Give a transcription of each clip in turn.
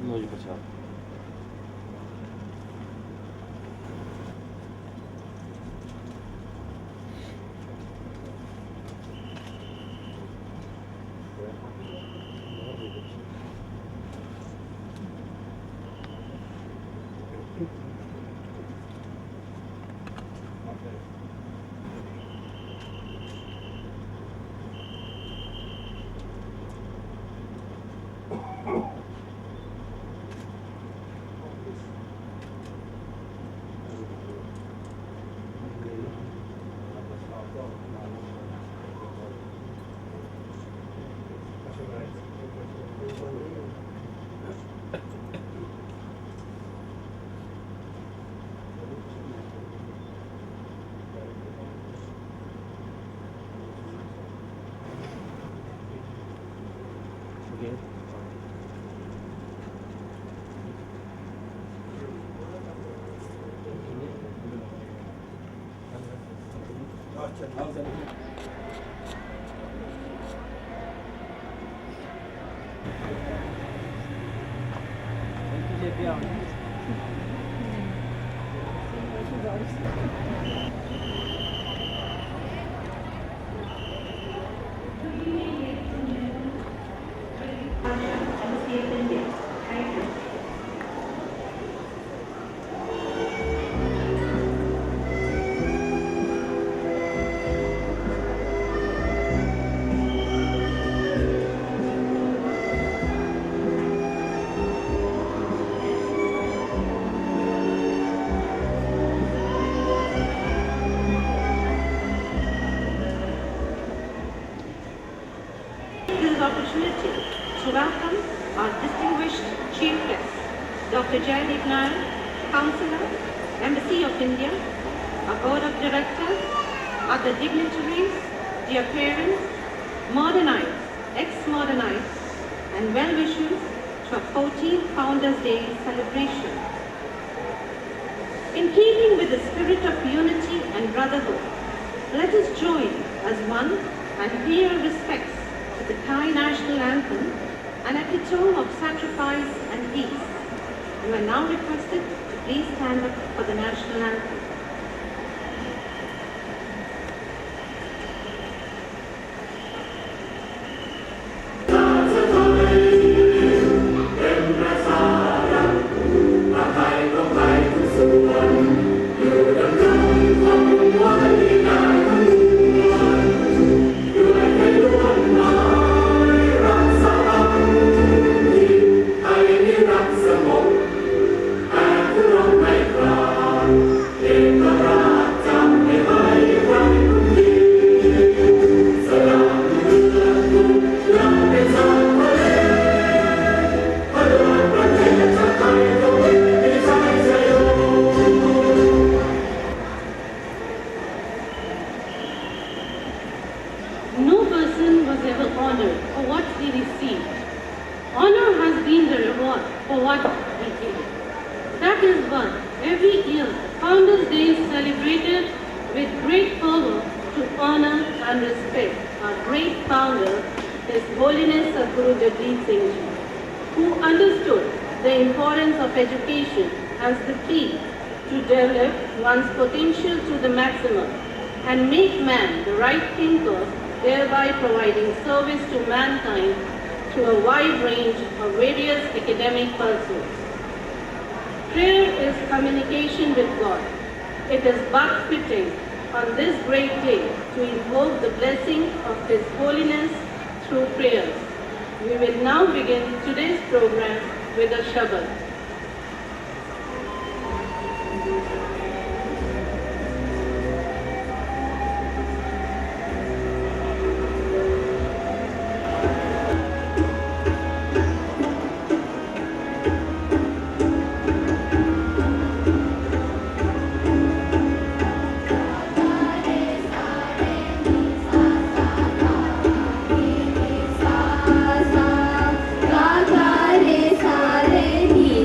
Ножик почав. Opportunity to welcome our distinguished Chief Guest, Dr. Jaideep Nair, Councillor, Embassy of India, our Board of Directors, other dignitaries, dear parents, modernites, ex-modernites, and well-wishers to our 14th Founders' Day celebration. In keeping with the spirit of unity and brotherhood, let us join as one and pay our respects to the Thai national anthem, an epitome of sacrifice and peace. You are now requested to please stand up for the national anthem. No person was ever honored for what he received. Honor has been the reward for what he did. That is why every year Founders' Day is celebrated with great fervor to honor and respect our great founder, His Holiness Guru Jagdeep Singh Ji. who understood the importance of education as the key to develop one's potential to the maximum and make man the right thinker, thereby providing service to mankind through a wide range of various academic pursuits. Prayer is communication with God. It is but fitting on this great day to invoke the blessing of His holiness through prayers. We will now begin today's program with a Shabad. Sa sa ga ga re sa re ni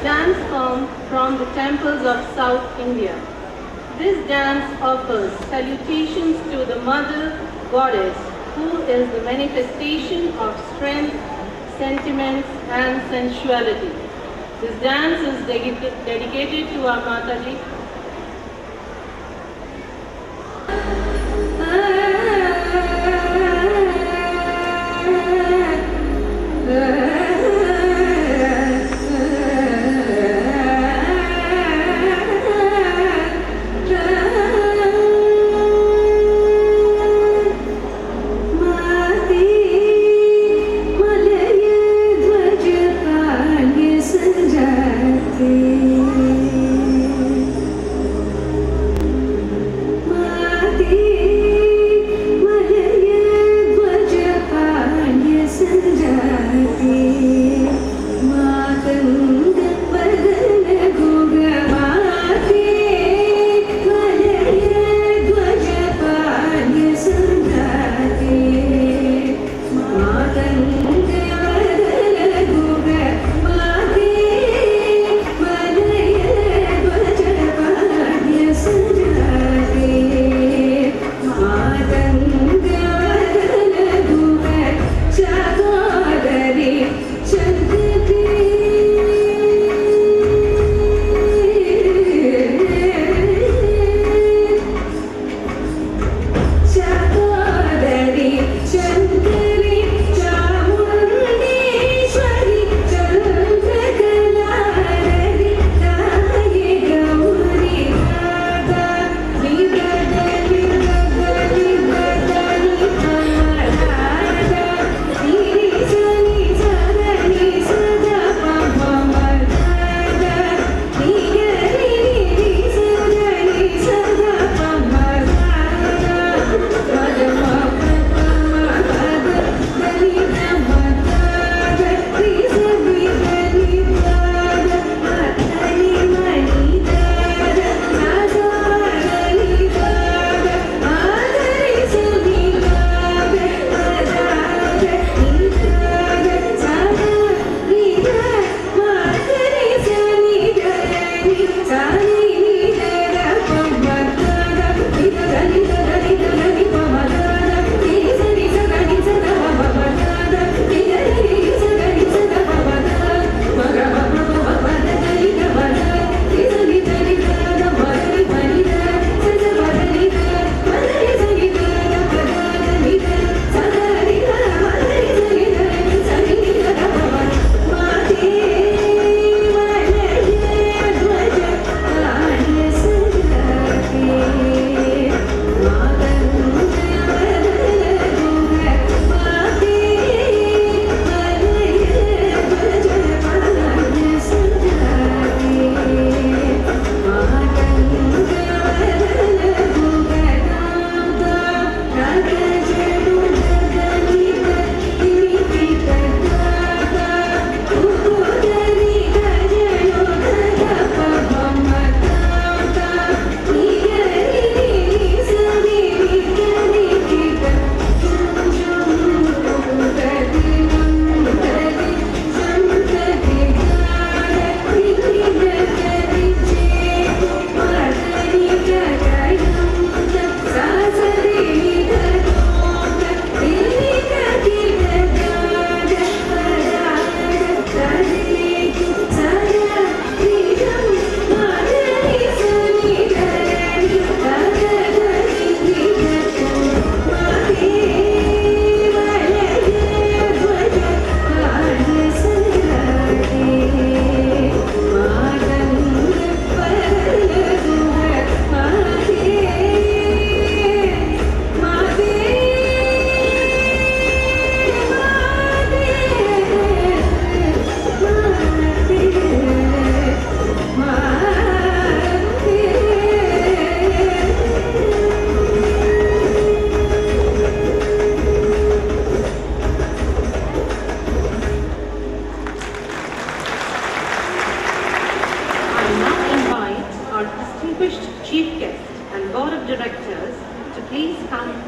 dance form from the temples of South India. This dance offers salutations to the Mother Goddess, who is the manifestation of strength, sentiments, and sensuality. This dance is dedicated to our Mataji.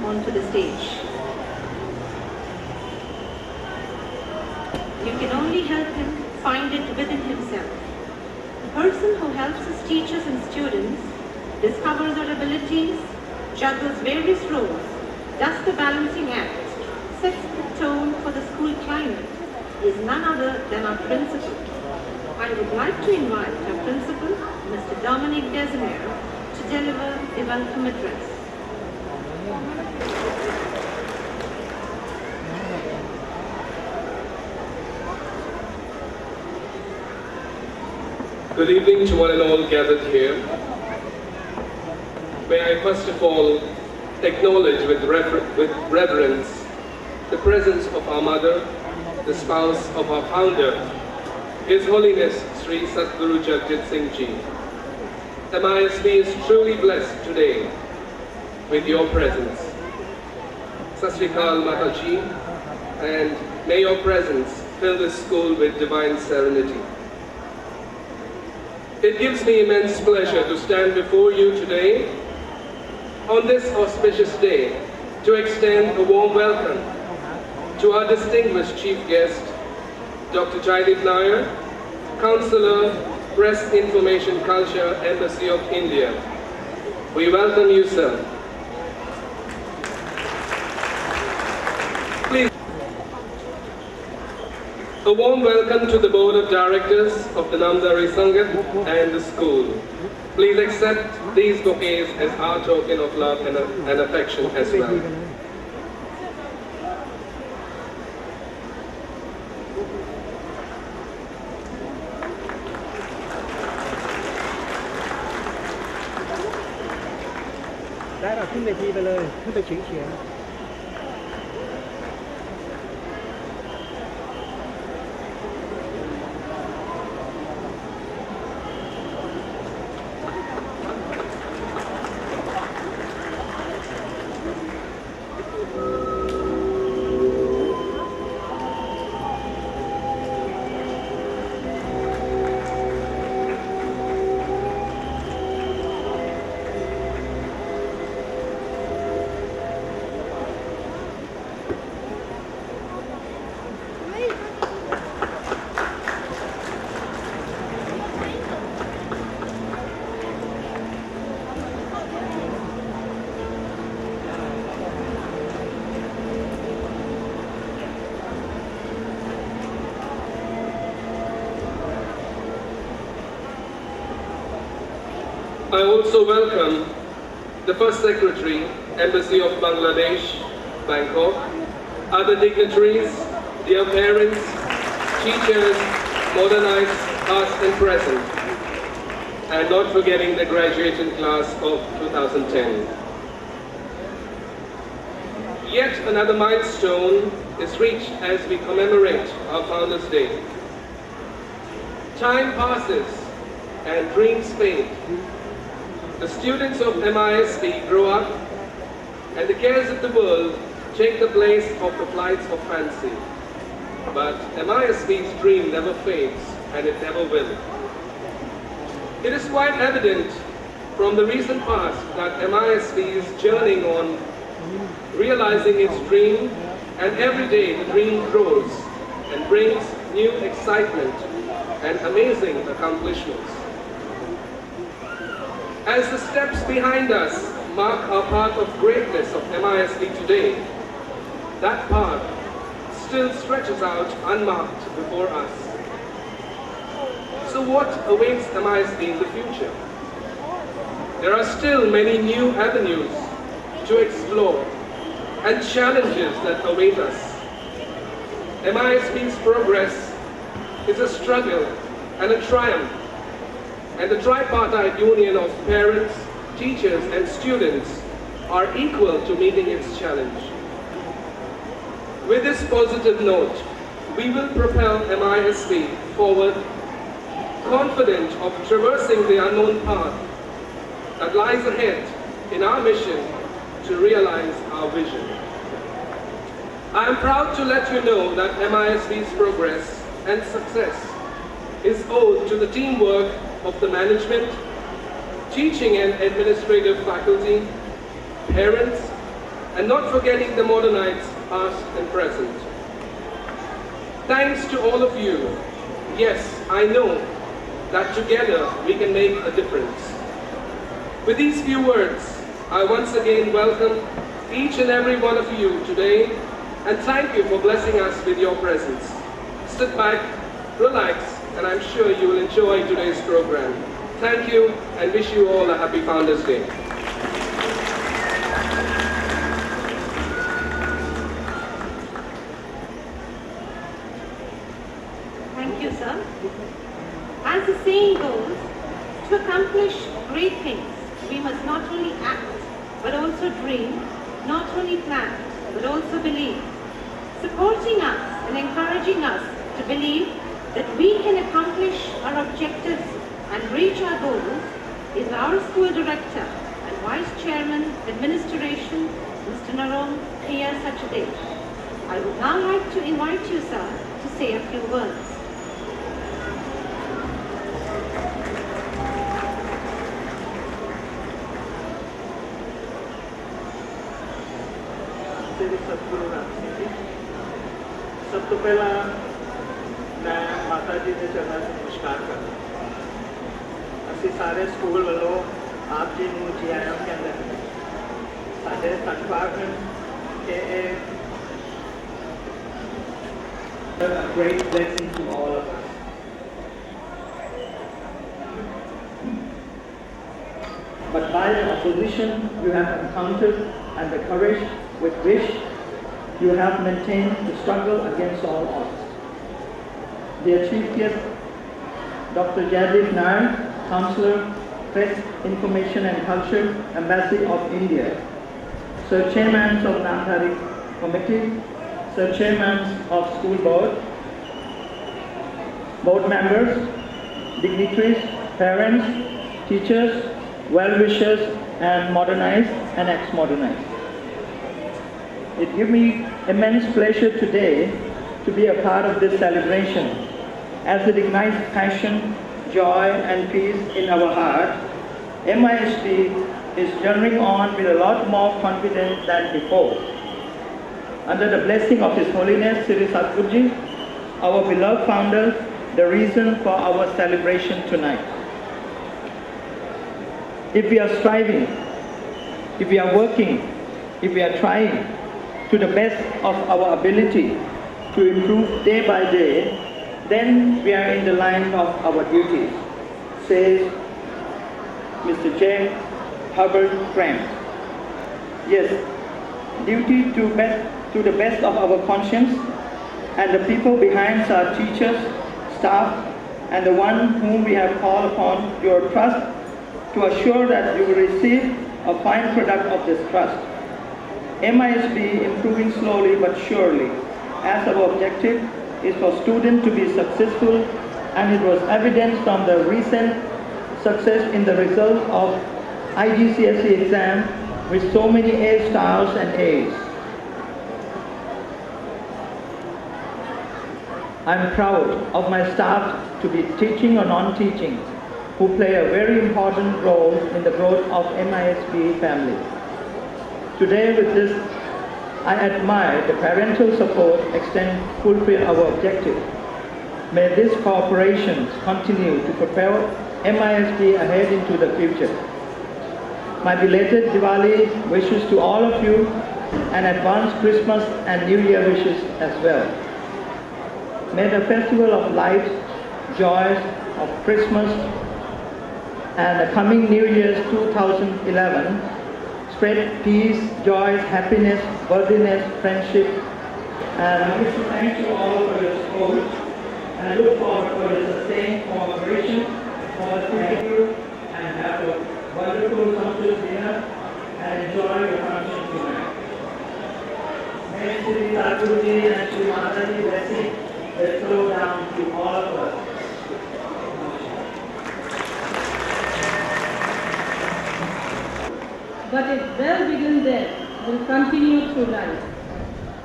onto the stage. You can only help him find it within himself. The person who helps his teachers and students discover their abilities, juggles various roles, does the balancing act, sets the tone for the school climate, is none other than our principal. I would like to invite our principal, Mr. Dominic Desimere, to deliver the welcome address. Good evening to one and all gathered here. May I first of all acknowledge with reverence the presence of our mother, the spouse of our founder, His Holiness Sri Satguru Jagjit Singh Ji. MISB is truly blessed today with your presence. Sat Sri Akal Mataji, and may your presence fill this school with divine serenity. It gives me immense pleasure to stand before you today on this auspicious day to extend a warm welcome to our distinguished chief guest, Dr. Jaideep Nair, Councillor, Press Information Culture, Embassy of India. We welcome you, sir. Please. A warm welcome to the Board of Directors of the Namdari Sangat and the school. Please accept these bouquets as our token of love and affection as well. I also welcome the First Secretary, Embassy of Bangladesh, Bangkok, other dignitaries, dear parents, teachers, modernites, past and present, and not forgetting the graduating class of 2010. Yet another milestone is reached as we commemorate our Founders' Day. Time passes and dreams fade. The students of MISB grow up, and the cares of the world take the place of the flights of fancy. But MISB's dream never fades, and it never will. It is quite evident from the recent past that MISB is journeying on, realizing its dream, and every day the dream grows and brings new excitement and amazing accomplishments. As the steps behind us mark our path of greatness of MISB today, that path still stretches out unmarked before us. So what awaits MISB in the future? There are still many new avenues to explore and challenges that await us. MISB's progress is a struggle and a triumph, and the tripartite union of parents, teachers, and students are equal to meeting its challenge. With this positive note, we will propel MISB forward, confident of traversing the unknown path that lies ahead in our mission to realize our vision. I am proud to let you know that MISB's progress and success is owed to the teamwork of the management, teaching and administrative faculty, parents, and not forgetting the modernites, past and present. Thanks to all of you. Yes, I know that together we can make a difference. With these few words, I once again welcome each and every one of you today and thank you for blessing us with your presence. Sit back, relax, and I'm sure you will enjoy today's program. Thank you and wish you all a happy Founders Day. Thank you, sir. As the saying goes, to accomplish great things, we must not only act, but also dream, not only plan, but also believe. Supporting us and encouraging us to believe that we can accomplish our objectives and reach our goals is our school director and Vice Chairman, Administration, Mr. Narom Priya Sachadej. I would now like to invite you, sir, to say a few words. सब तो पहला मैं माता जी के चरणों से नमस्कार करता ਅਸੀਂ ਸਾਰੇ ਸਕੂਲ ਵੱਲੋਂ ਆਪ ਜੀ ਨੂੰ ਜੀ ਆਇਆਂ ਕਹਿੰਦੇ ਹਾਂ ਸਾਡੇ ਧੰਨਵਾਦ ਕਿ ਇਹ a great blessing to all of us. But by the opposition you have encountered and the courage with which you have maintained the struggle against all odds. Dear Chief Guest, Dr. Jaideep Nair, Councillor, Press, Information and Culture, Embassy of India, Sir Chairman of Namdhari Committee, Sir Chairman of School Board, Board members, dignitaries, parents, teachers, well-wishers and modernized and ex-modernized. It gives me immense pleasure today to be a part of this celebration as it ignites passion, joy and peace in our heart. MISB is journeying on with a lot more confidence than before. Under the blessing of His Holiness Sri Sadhguruji, our beloved founder, the reason for our celebration tonight. If we are striving, if we are working, if we are trying to the best of our ability to improve day by day, then we are in the line of our duties, says Mr. J. Herbert Grant. Yes, duty to the best of our conscience, and the people behind our teachers, staff, and the one whom we have called upon your trust to assure that you will receive a fine product of this trust. MISB improving slowly but surely, as our objective is for students to be successful, and it was evident from the recent success in the result of IGCSE exam with so many A stars and A's. I'm proud of my staff to be teaching or non-teaching, who play a very important role in the growth of MISB family. Today with this, I admire the parental support extend fulfill our objective. May this cooperation continue to propel MISB ahead into the future. My belated Diwali wishes to all of you and advanced Christmas and New Year wishes as well. May the festival of light, joys of Christmas and the coming New Year's 2011 spread peace, joy, happiness, worthiness, friendship, and I wish to thank you all for your support and look forward for the sustained cooperation. Thank you and have a wonderful sumptuous dinner and enjoy your function tonight. May Sri Sadhguruji and Sri Mataji blessing will flow down to all of us. But a well-begun there will continue through life.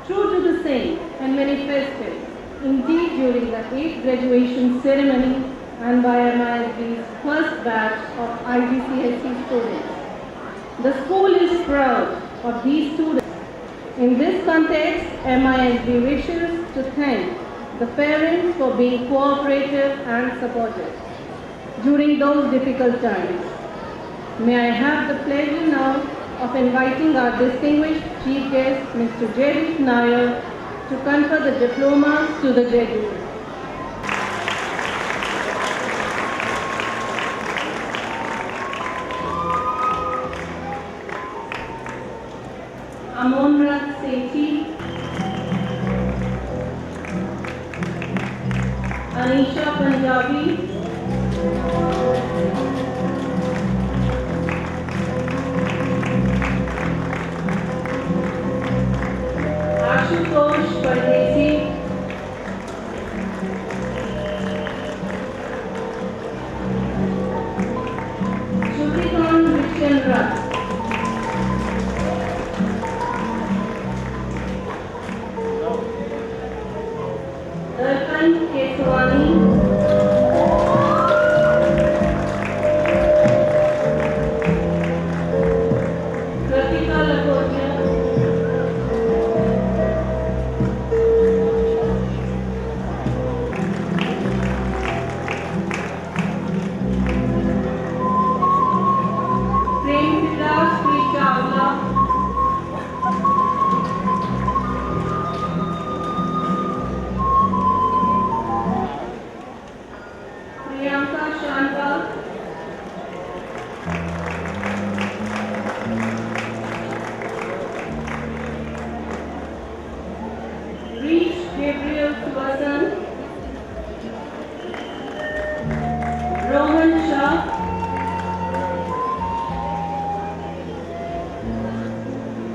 True to the saying and manifested, indeed during the 8th graduation ceremony and by MISB's first batch of IGCSE students. The school is proud of these students. In this context, MISB wishes to thank the parents for being cooperative and supportive. during those difficult times. May I have the pleasure now of inviting our distinguished chief guest, Mr. J.D. Nair, to confer the diplomas to the graduates. Amonrat Sethi, Anisha Punjabi, Ashutosh Pardesi, Shrutikant Vishendra, Darpan Keswani, Kritika Lakotia, Premchita Sri Chawla, Priyanka Shanta, Reach Gabriel Subasan, Rohan Shah,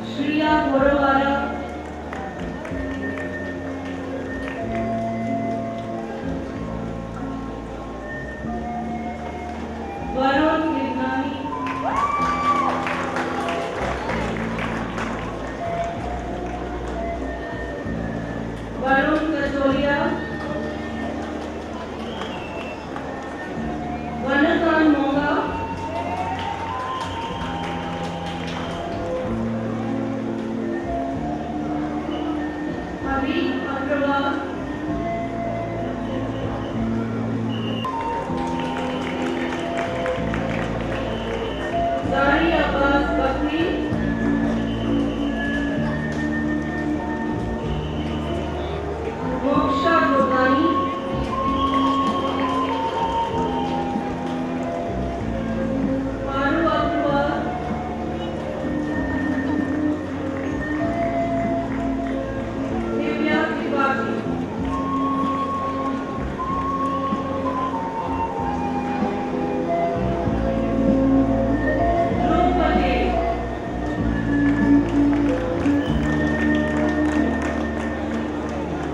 Shriya Borawala, Varun Vignani, Varun Kacholia, Vanakan Monga, Habib Agrawal, Zari Abbas Bakri, Moksha Gogani, Faru Agrawal, Divya Tripathi, Dhruv Patel,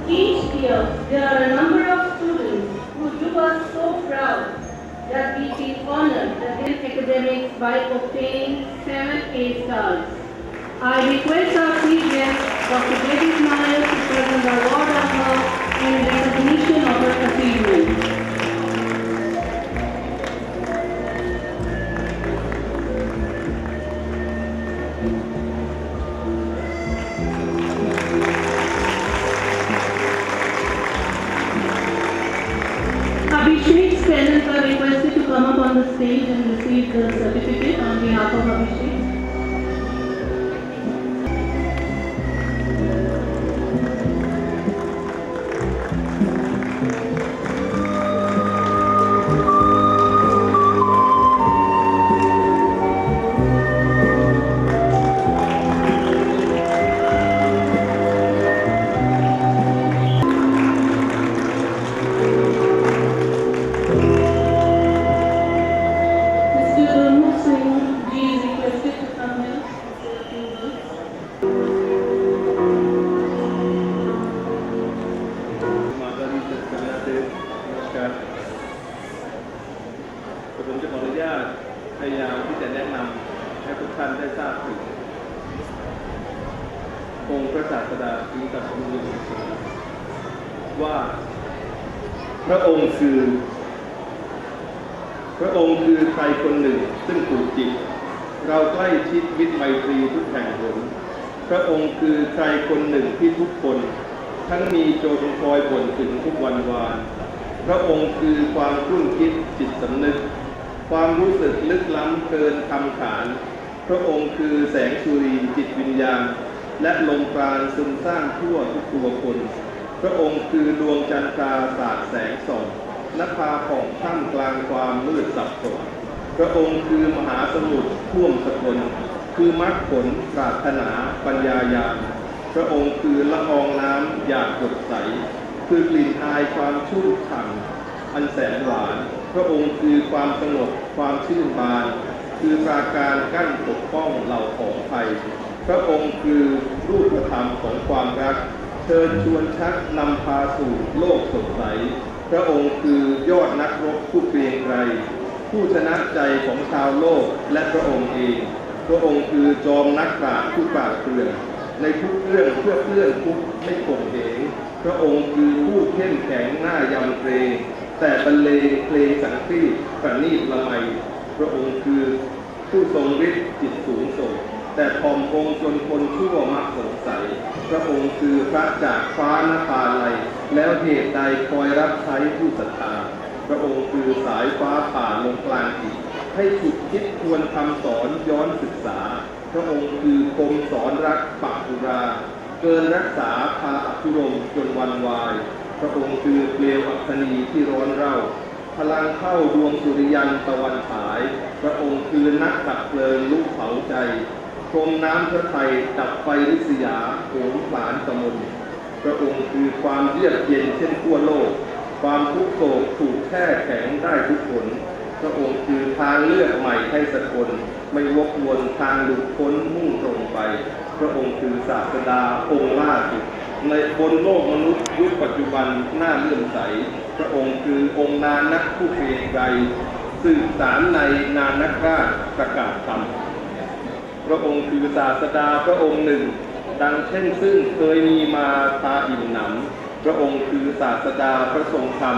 each year, there are a number of students who do us so proud that we feel honored that in academics by obtaining 7 A stars. I request our chief guest, Dr. J.D. Nair, to present the award of her in recognition of her achievements. Abhishek parents are requested to come up on the stage and receive the certificate on behalf of Abhishek. Mr. Gurmukh Singh ji is requested to come here and say a few words. माता जी कन्या से नमस्कारผมจะขออนุญาตพยายามที่จะแนะนำให้ทุกท่านได้ทราบถึงองค์พระศาสดาที่ตรัสรู้ว่าพระองค์คือใครคนหนึ่งซึ่งผูกจิตเราใกล้ชิดมิตรไมตรีทุกแห่งหนพระองค์คือใครคนหนึ่งที่ทุกคนทั้งมีโจรคอยบ่นถึงทุกวันวาน พระองค์คือความรุ่งคิดจิตสำนึกความรู้สึกลึกล้ำเกินคำขานพระองค์คือแสงสุรีจิตวิญญาณและลมปราณซึมสร้างทั่วทุกตัวคนพระองค์คือดวงจันทราสาดแสงส่องนภาผ่องท่ามกลางความมืดสับสนพระองค์คือมหาสมุทรท่วมสกลคือมรรคผลปรารถนาปัญญายาณพระองค์คือละอองน้ำหยาดหยดใสคือกลิ่นอายความชุ่มฉ่ำอันแสนหวานพระองค์คือความสงบความชื่นบานคือปราการกั้นปกป้องเหล่าของภัยพระองค์คือรูปธรรมของความรักเชิญชวนชักนำพาสู่โลกสดใสพระองค์คือยอดนักรบผู้เกรียงไกรผู้ชนะใจของชาวโลกและพระองค์เองพระองค์คือจอมนักปราชญ์ผู้ปราดเปรื่องในทุกเรื่องเพื่อเพื่อนทุกไม่ข่มเหงพระองค์คือผู้เข้มแข็งหน้ายำเกรงแต่บรรเลงเพลงสังครีประณีตละไมพระองค์คือผู้ทรงฤทธิ์จิตสูงส่งแต่ทอมองค์จนคนชั่วมักสงสัยพระองค์คือพระจากฟ้านภาลัยแล้วเหตุใดคอยรับใช้ผู้ศรัทธาพระองค์คือสายฟ้าผ่าลงกลางจิตให้ฉุกคิดควรคำสอนย้อนศึกษาพระองค์คือคมสอนรักปักปุราเกินรักษาพาอภิรมจนวันวายพระองค์คือเปลวอัคนีที่ร้อนเร่าพลังเข้าดวงสุริยันตะวันฉายพระองค์คือนักดับเพลิงลุกเผาใจพรมน้ำพระทัยดับไฟริษยาโหมผลาญกมลพระองค์คือความเยือกเย็นเช่นขั้วโลกความทุกโศกถูกแช่แข็งได้ทุกผลพระองค์คือทางเลือกใหม่ให้สกลไม่วกวนทางหลุดพ้นมุ่งตรงไปพระองค์คือศาสดาองค์ล่าสุดในบนโลกมนุษย์ยุคปัจจุบันน่าเลื่อมใสพระองค์คือองค์นานักผู้เกรียงไกรสืบสารในนานักราชประกาศธรรมพระองค์คือศาสดาพระองค์หนึ่งดังเช่นซึ่งเคยมีมาตาอิ่มหนำพระองค์คือศาสดาพระทรงธรรม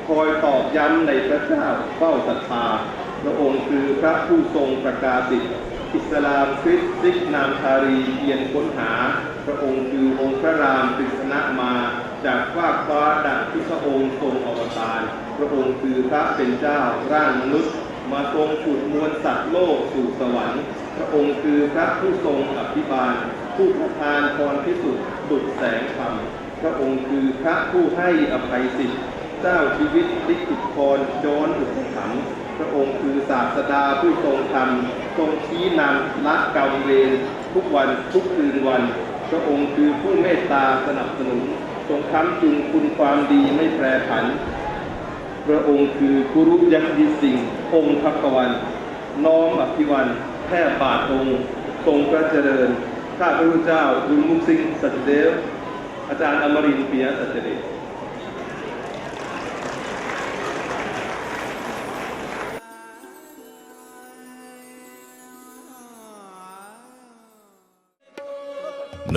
คอยตอกย้ำในพระเจ้าเฝ้าศรัทธาพระองค์คือพระผู้ทรงประกาศิทธิ์อิสลามคริสต์ซิกนามทารีเพียรค้นหาพระองค์คือองค์พระรามกฤษณะมาจากฟากฟ้าดังที่พระองค์ทรงอวตารพระองค์คือพระเป็นเจ้าร่างมนุษย์มาทรงฉุดมวลสัตว์โลกสู่สวรรค์พระองค์คือพระผู้ทรงอภิบาลผู้ประทานพรพิสุทธิ์ดุจแสงธรรมพระองค์คือพระผู้ให้อภัยสิทธิ์เจ้าชีวิตลิขิตพรย้อนอุปถัมภ์พระองค์คือศาสดาผู้ทรงธรรมทรงชี้นำละกรรมเวรทุกวันทุกคืนวันพระองค์คือผู้เมตตาสนับสนุนทรงค้ำจุนคุณความดีไม่แปรผันพระองค์คือกุรุยักษิสิงห์องค์ภักวันน้อมอภิวันแท่บาทองค์ทรงพระเจริญข้าพระพุทธเจ้าดุลมุขสิงห์สัจเดชอาจารย์อมรินทร์ปิยะสัจเดช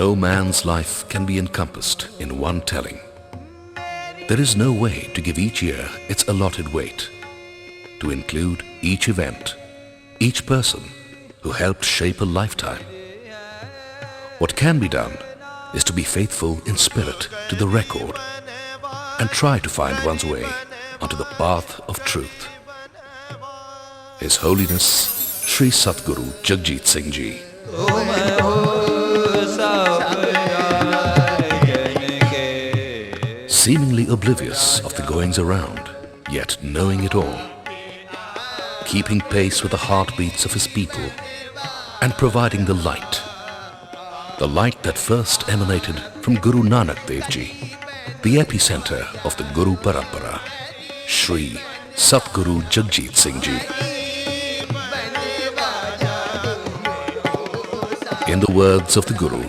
No man's life can be encompassed in one telling. There is no way to give each year its allotted weight, to include each event, each person who helped shape a lifetime. What can be done is to be faithful in spirit to the record and try to find one's way onto the path of truth. His Holiness Sri Satguru Jagjit Singh Ji. Seemingly oblivious of the goings around, yet knowing it all, keeping pace with the heartbeats of his people and providing the light that first emanated from Guru Nanak Dev Ji, the epicenter of the Guru Parampara, Sri Satguru Jagjit Singh Ji. In the words of the Guru,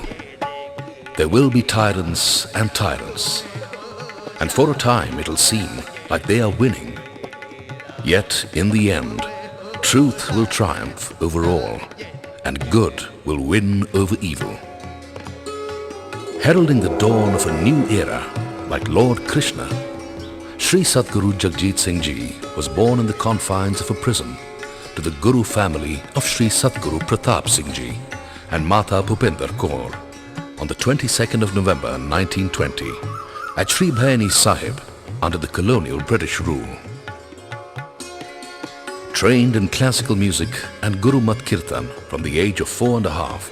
there will be tyrants and tyrants, and for a time it'll seem like they are winning. Yet in the end, truth will triumph over all, and good will win over evil. Heralding the dawn of a new era, like Lord Krishna, Sri Satguru Jagjit Singh Ji was born in the confines of a prison to the Guru family of Sri Satguru Pratap Singh Ji and Mata Bhupinder Kaur on the 22nd of November 1920 at Sri Bhayani Sahib, under the colonial British rule. Trained in classical music and Gurumat Kirtan from the age of 4.5,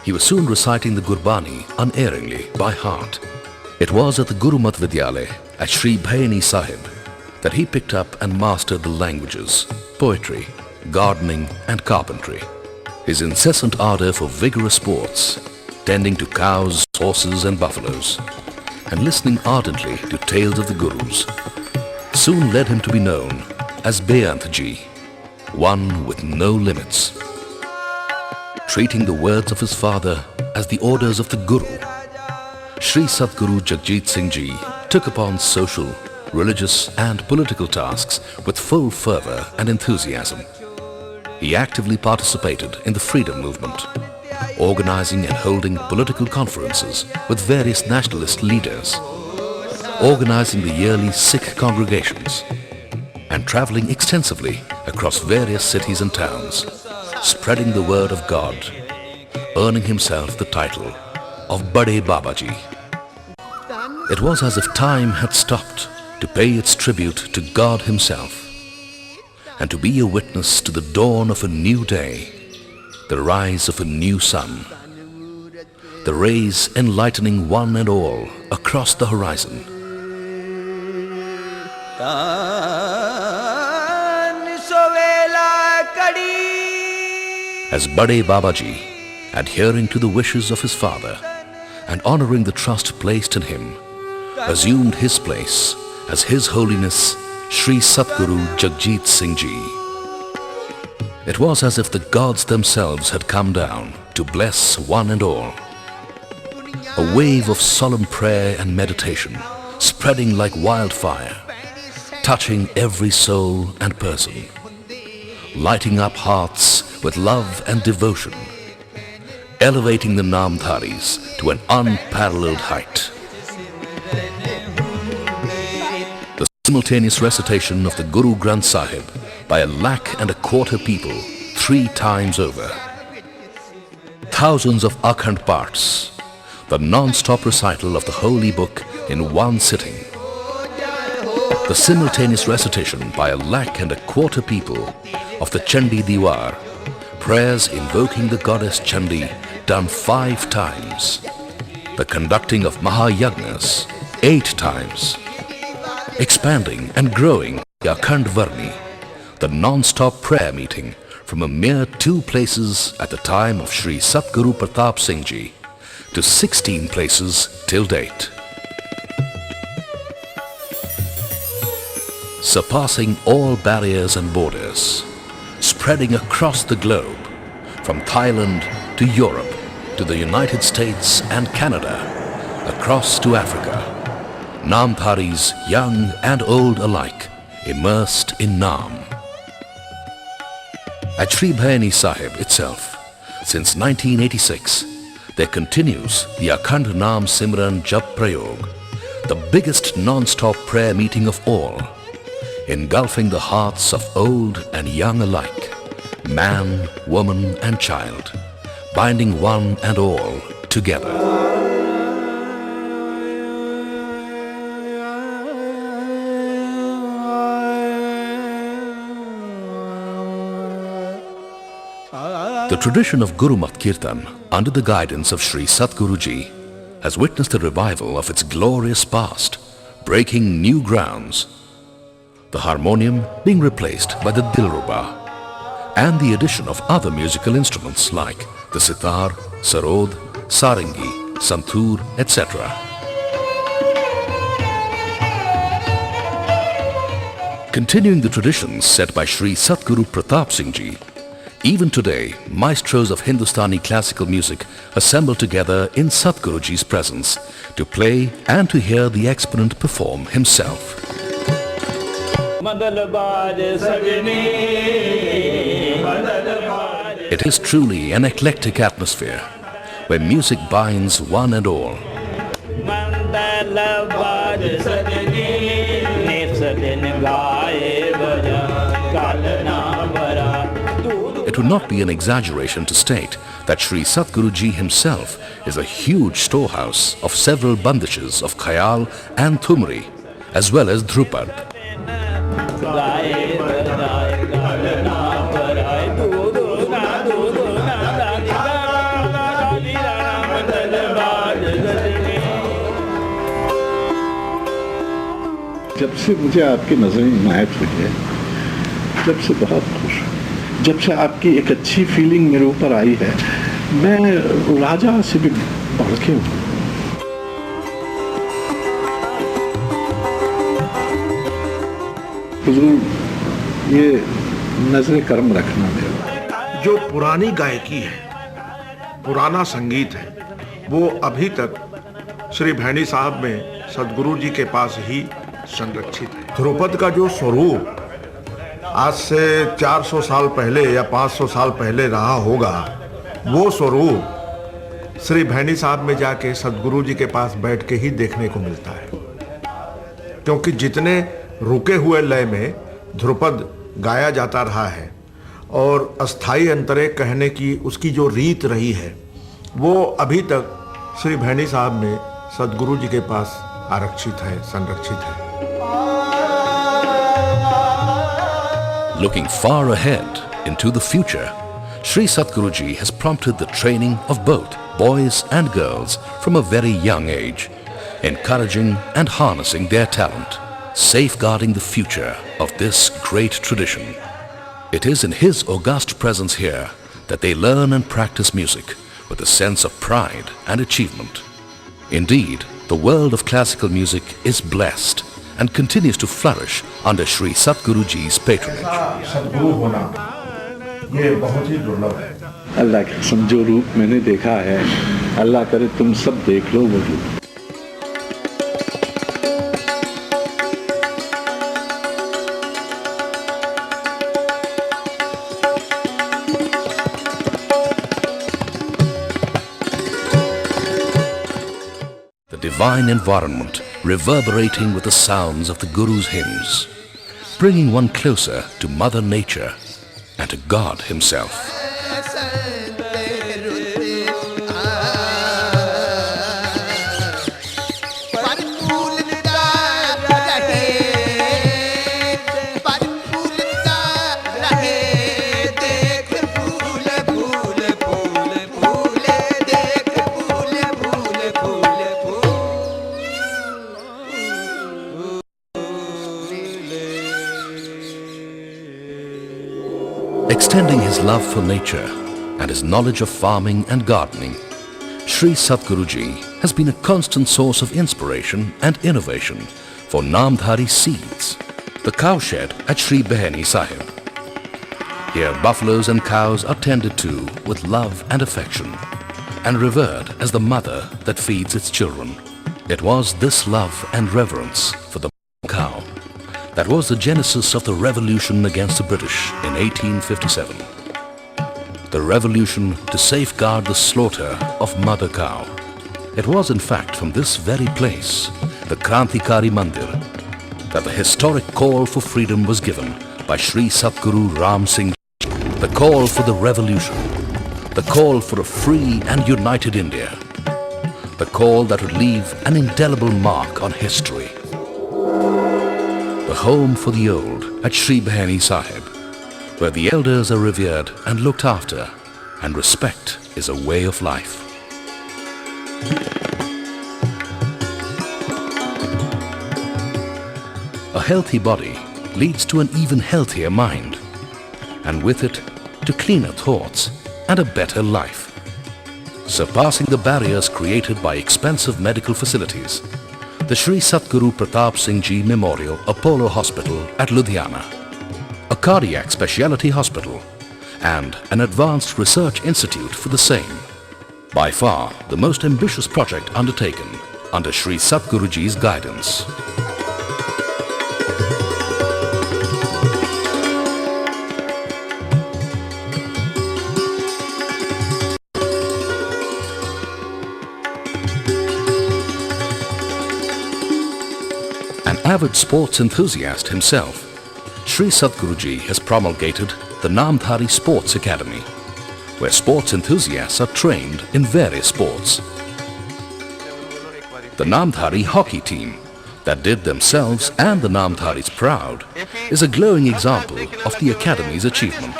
he was soon reciting the Gurbani unerringly by heart. It was at the Gurumat Vidyalaya at Sri Bhayani Sahib that he picked up and mastered the languages, poetry, gardening and carpentry. His incessant ardor for vigorous sports, tending to cows, horses and buffaloes, and listening ardently to tales of the Gurus, soon led him to be known as Beyant Ji, one with no limits. Treating the words of his father as the orders of the Guru, Sri Satguru Jagjit Singh Ji took upon social, religious and political tasks with full fervor and enthusiasm. He actively participated in the freedom movement, organizing and holding political conferences with various nationalist leaders, organizing the yearly Sikh congregations, and traveling extensively across various cities and towns, spreading the word of God, earning himself the title of Bade Babaji. It was as if time had stopped to pay its tribute to God himself, and to be a witness to the dawn of a new day, the rise of a new sun, the rays enlightening one and all across the horizon. As Bade Babaji, adhering to the wishes of his father and honoring the trust placed in him, assumed his place as His Holiness Sri Satguru Jagjit Singh Ji. It was as if the gods themselves had come down to bless one and all. A wave of solemn prayer and meditation spreading like wildfire, touching every soul and person, lighting up hearts with love and devotion, elevating the Namdharis to an unparalleled height. The simultaneous recitation of the Guru Granth Sahib by 1,25,000 people 3 times over. Thousands of Akhand parts, the non-stop recital of the holy book in one sitting. The simultaneous recitation by 1,25,000 people of the Chandi Diwar, prayers invoking the goddess Chandi done 5 times. The conducting of Mahayagnas 8 times. Expanding and growing the Akhand Varni, the non-stop prayer meeting from a mere 2 places at the time of Sri Satguru Pratap Singh Ji to 16 places till date. Surpassing all barriers and borders, spreading across the globe, from Thailand to Europe to the United States and Canada, across to Africa, Namdharis, young and old alike, immersed in Naam. At Sri Bhayani Sahib itself, since 1986, there continues the Akhand Naam Simran Jap Prayog, the biggest non-stop prayer meeting of all, engulfing the hearts of old and young alike, man, woman and child, binding one and all together. The tradition of Gurumat Kirtan under the guidance of Sri Satguru Ji has witnessed the revival of its glorious past, breaking new grounds. The harmonium being replaced by the Dilruba, and the addition of other musical instruments like the sitar, sarod, sarangi, santoor, etc. Continuing the traditions set by Sri Satguru Pratap Singh Ji, even today, maestros of Hindustani classical music assemble together in Satguru Ji's presence to play and to hear the exponent perform himself. It is truly an eclectic atmosphere where music binds one and all. It would not be an exaggeration to state that Sri Satguru Ji himself is a huge storehouse of several bandishes of Khayal and Thumri, as well as Dhrupad. जब से मुझे आपकी नज़रें इनायत हुई है, जब से बहुत खुश हूँ। जब से आपकी एक अच्छी फीलिंग मेरे ऊपर आई है, मैं राजा से भी बढ़ के हूँ। हुजूर, ये नजर करम रखना मेरा। जो पुरानी गायकी है, पुराना संगीत है, वो अभी तक श्री भैनी साहब में सदगुरु जी के पास ही संरक्षित है। ध्रुपद का जो स्वरूप आज से 400 साल पहले या 500 साल पहले रहा होगा, वो स्वरूप श्री भैनी साहब में जाके सदगुरु जी के पास बैठ के ही देखने को मिलता है। क्योंकि जितने रुके हुए लय में ध्रुपद गाया जाता रहा है और अस्थाई अंतरे कहने की उसकी जो रीत रही है, वो अभी तक श्री भैनी साहब में सदगुरु जी के पास आरक्षित है, संरक्षित है। Looking far ahead into the future, Sri Satguruji has prompted the training of both boys and girls from a very young age, encouraging and harnessing their talent, safeguarding the future of this great tradition. It is in his august presence here that they learn and practice music with a sense of pride and achievement. Indeed, the world of classical music is blessed and continues to flourish under Sri Satguruji's patronage. सदगुरु होना ये बहुत ही दुर्लभ है। अल्लाह का समझो रूप मैंने देखा है, अल्लाह करे तुम सब देख लो वो रूप। The divine environment reverberating with the sounds of the Guru's hymns, bringing one closer to Mother Nature and to God Himself. Extending his love for nature and his knowledge of farming and gardening, Sri Satguruji has been a constant source of inspiration and innovation for Namdhari seeds, the cowshed at Sri Behani Sahib. Here buffaloes and cows are tended to with love and affection and revered as the mother that feeds its children. It was this love and reverence for the cow that was the genesis of the revolution against the British in 1857. The revolution to safeguard the slaughter of mother cow. It was in fact from this very place, the Krantikari Mandir, that the historic call for freedom was given by Sri Satguru Ram Singh. The call for the revolution, the call for a free and united India, the call that would leave an indelible mark on history. The home for the old at Sri Behani Sahib, where the elders are revered and looked after, and respect is a way of life. A healthy body leads to an even healthier mind, and with it to cleaner thoughts and a better life. Surpassing the barriers created by expensive medical facilities, the Sri Satguru Pratap Singh Ji Memorial Apollo Hospital at Ludhiana, a cardiac specialty hospital, and an advanced research institute for the same. By far the most ambitious project undertaken under Sri Satguruji's guidance. An avid sports enthusiast himself, Sri Satguruji has promulgated the Namdhari Sports Academy, where sports enthusiasts are trained in various sports. The Namdhari hockey team, that did themselves and the Namdharis proud is a glowing example of the Academy's achievement.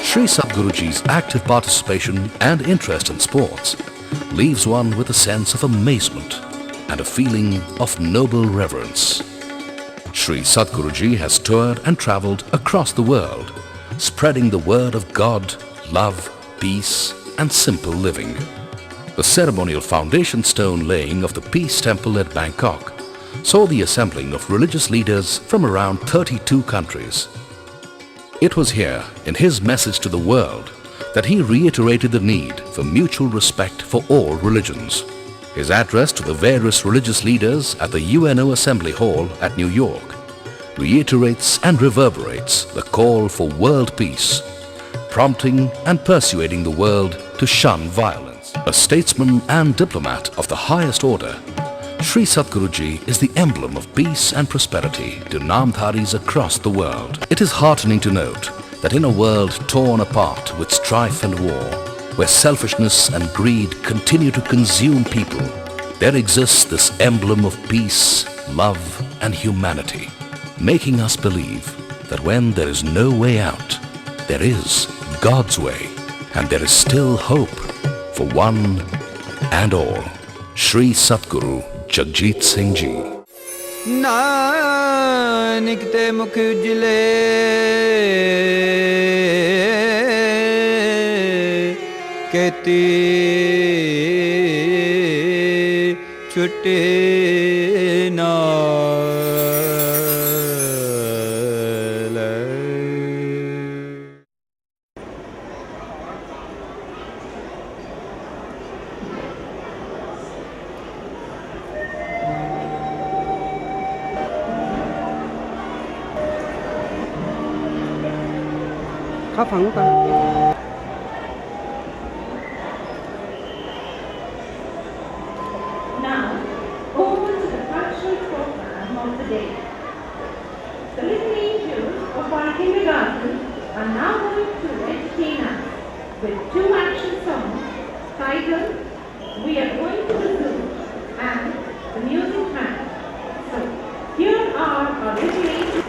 Sri Sadguruji's active participation and interest in sports leaves one with a sense of amazement and a feeling of noble reverence. Sri Sadguruji has toured and travelled across the world, spreading the word of God, love, peace and simple living. The ceremonial foundation stone laying of the Peace Temple at Bangkok saw the assembling of religious leaders from around 32 countries. It was here, in his message to the world, that he reiterated the need for mutual respect for all religions. His address to the various religious leaders at the UNO Assembly Hall at New York reiterates and reverberates the call for world peace, prompting and persuading the world to shun violence. A statesman and diplomat of the highest order, Sri Sadguruji is the emblem of peace and prosperity to Namdharis across the world. It is heartening to note that in a world torn apart with strife and war, where selfishness and greed continue to consume people, there exists this emblem of peace, love and humanity, making us believe that when there is no way out, there is God's way, and there is still hope for one and all. Sri Satguru Jagjit Singh Ji. Nanak ते मुख उजले कहती छुटे Now, over to the cultural program of the day. The little angels of our kindergarten are now going to entertain us with 2 action songs titled We Are Going to the Zoo and The Music Man. So, here are our little angels.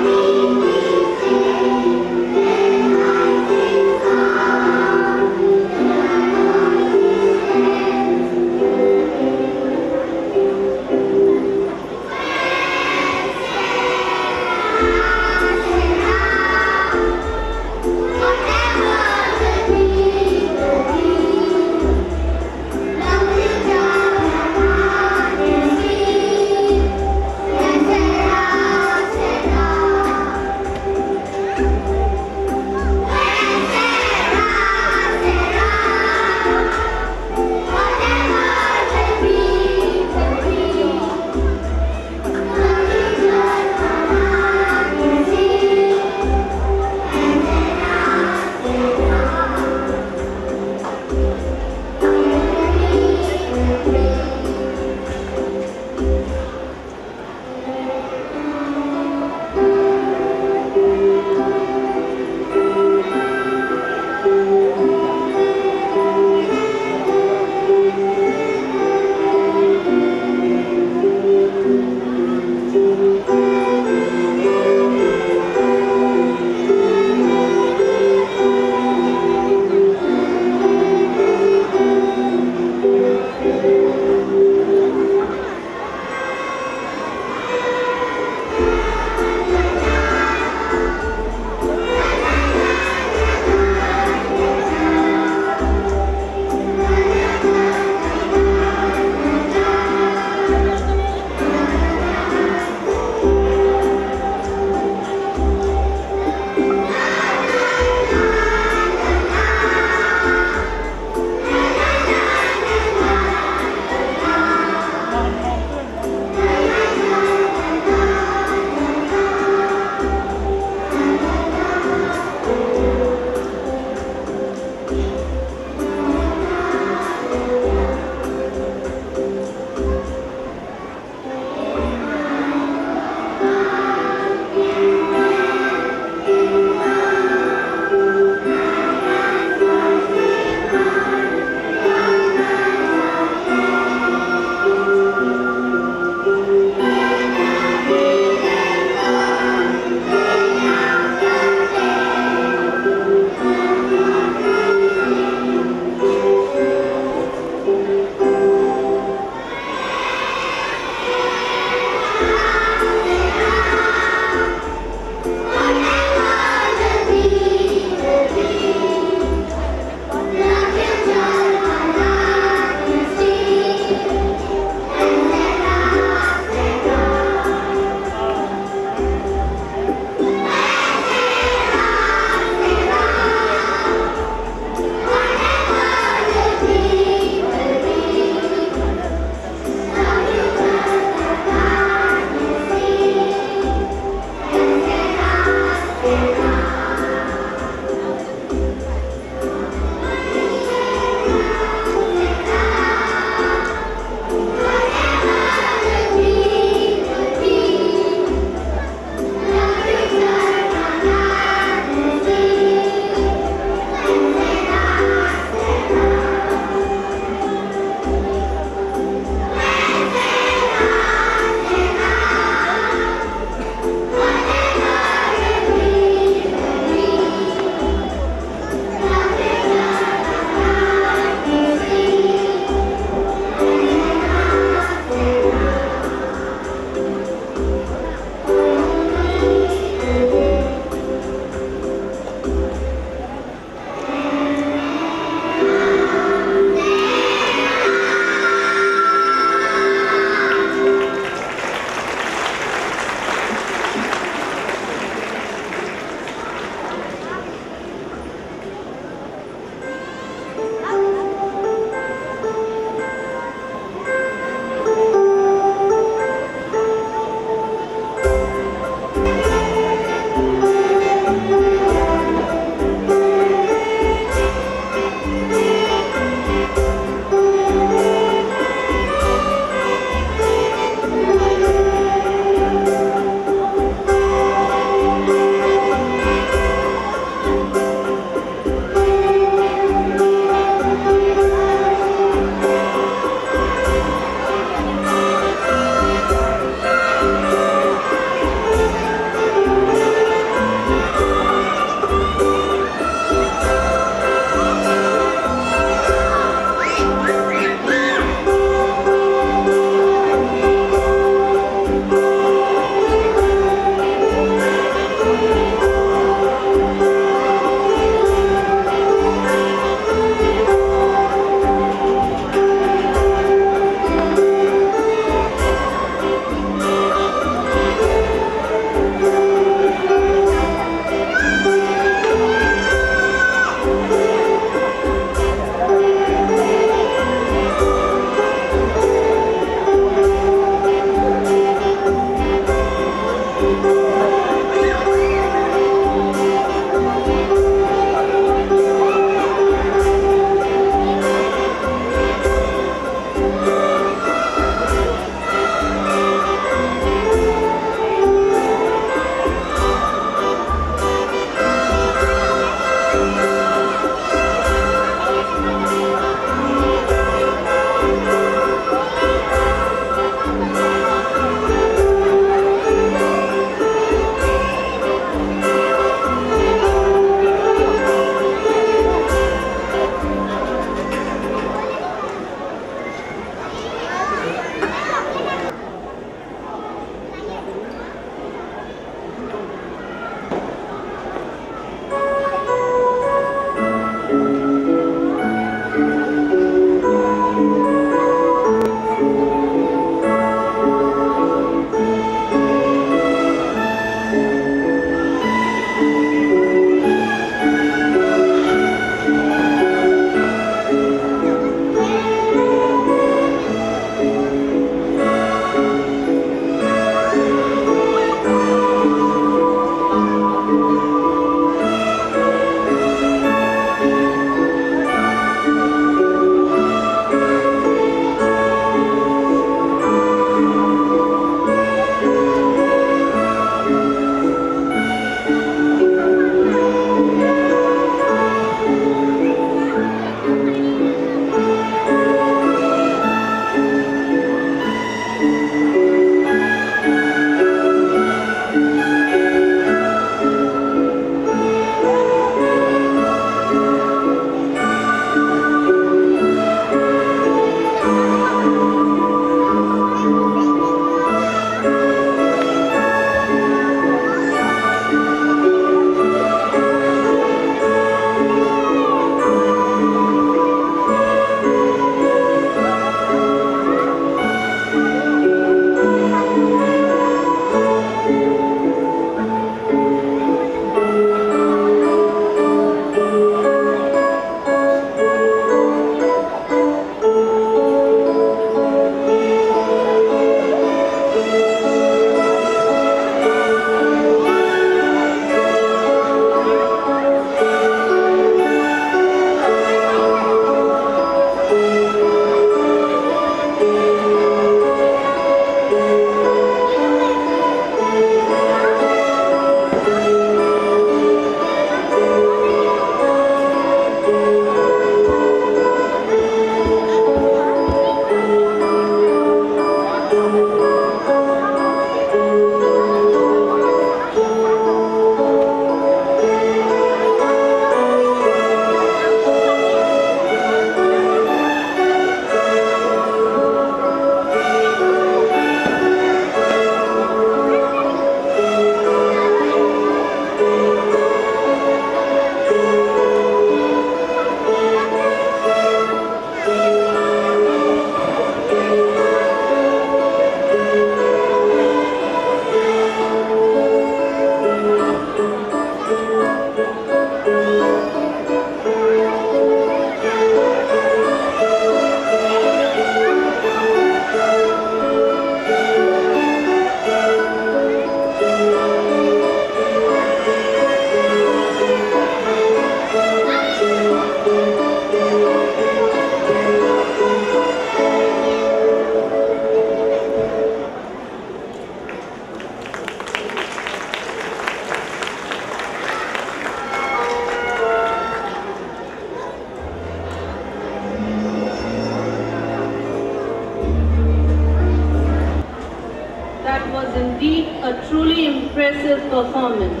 impressive performance.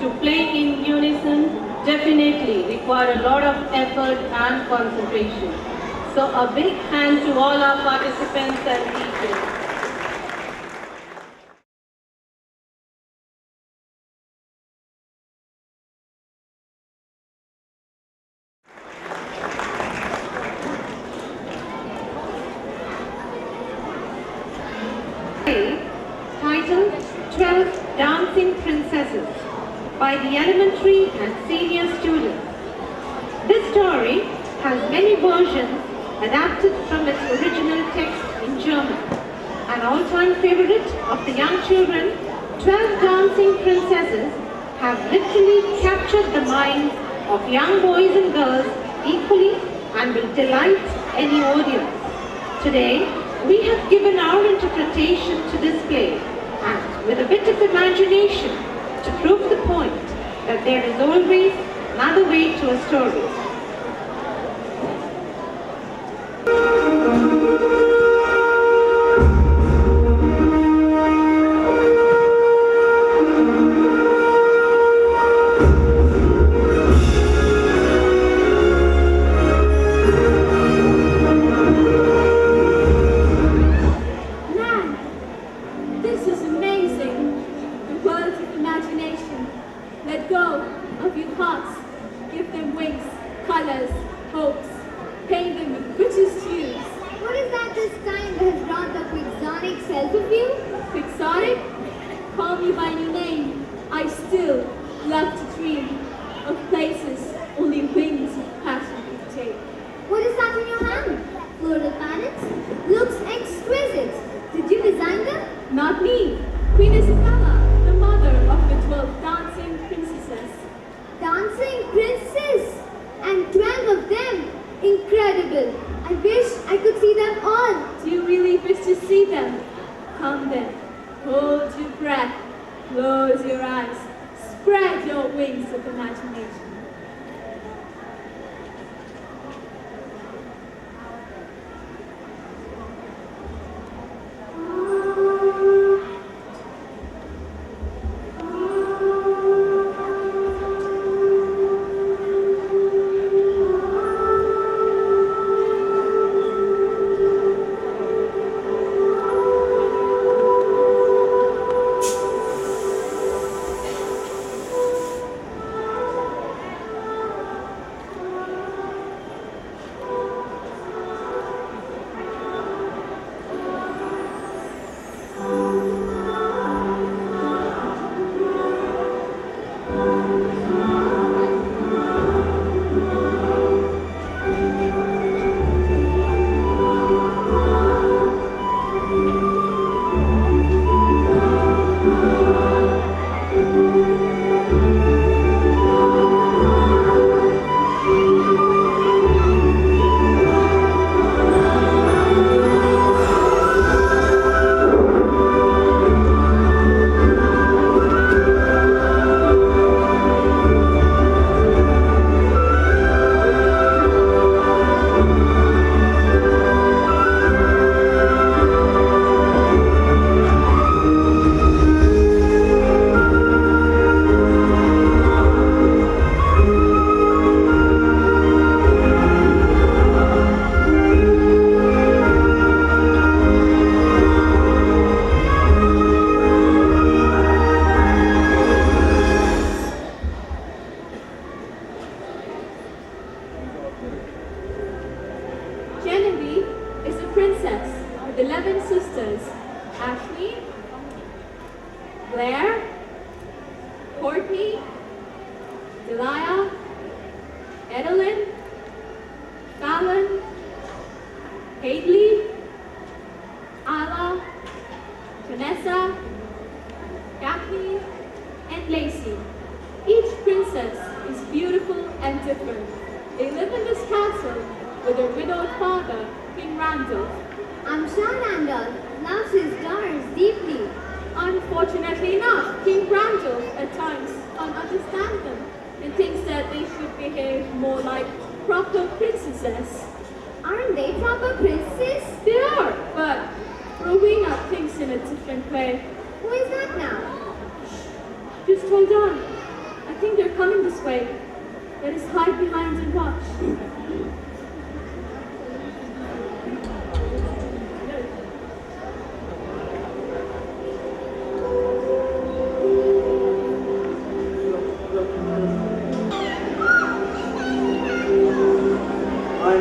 To play in unison definitely require a lot of effort and concentration. So a big hand to all our participants and teachers. Titled 12 Dancing Princesses by the elementary and senior students. This story has many versions adapted from its original text in German. An all-time favorite of the young children 12 dancing princesses have literally captured the minds of young boys and girls equally and will delight any audience. Today, we have given our interpretation to this play and with a bit of imagination to prove the point that there is always another way to a story.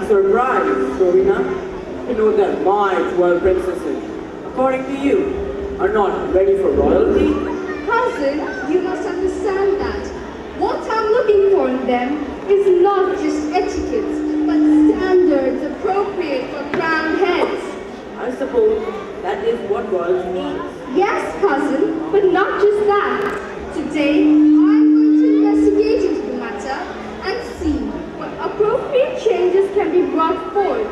Surprised, Rowena, to know that my 12 princesses, according to you, are not ready for royalty? Cousin, you must understand that what I'm looking for in them is not just etiquette, but standards appropriate for crowned heads. I suppose that is what royalty means. Yes, cousin, but not just who's that? Today, I'm going to investigate into the matter and see what appropriate changes can be brought forth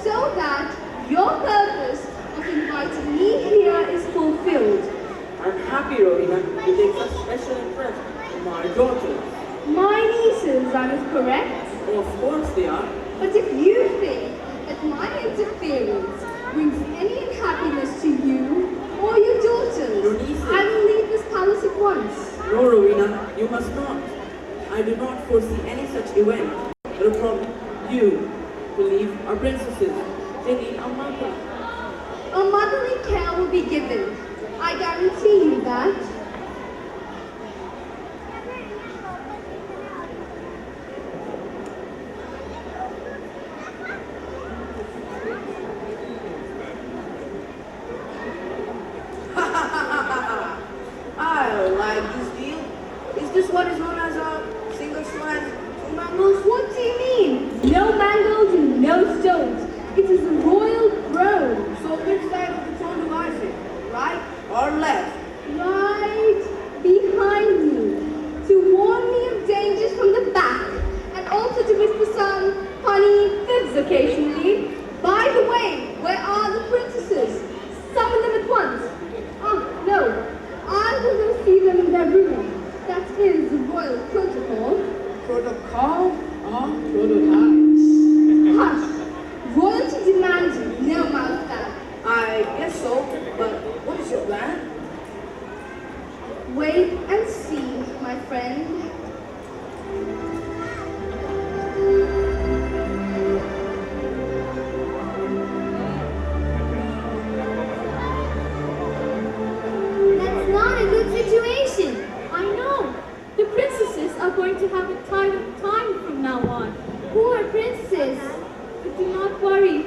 so that your purpose of inviting me here is fulfilled. I'm happy, Rowena, to take such special interest in my daughters. My nieces, I was correct. Oh, of course they are. But if you think that my interference brings any unhappiness to you or your daughters, Your nieces. I will leave this palace at once. No, Rowena, you must not. I do not foresee any such event. But from you to leave our princesses, they need a mother. A motherly care will be given. I guarantee you that. I like this deal. Is this what is known as a single slice two mangoes? What do you mean? No mangoes and no stones. It is a royal throne. So which side of the throne do I sit? Right or left? Right behind you. To warn me of dangers from the back. And also to whisper some funny fibs occasionally. By the way, where are the princesses? Summon them at once. Oh, no. I will go see them in their room. That is the royal protocol. Protocol or prototypes? Hush! Royalty demands no mouth tap. I guess so, but what is your plan? Wait and see, my friend. That's not a good situation. I know. The princesses are going to have a time from now on. Poor princess. But do not worry.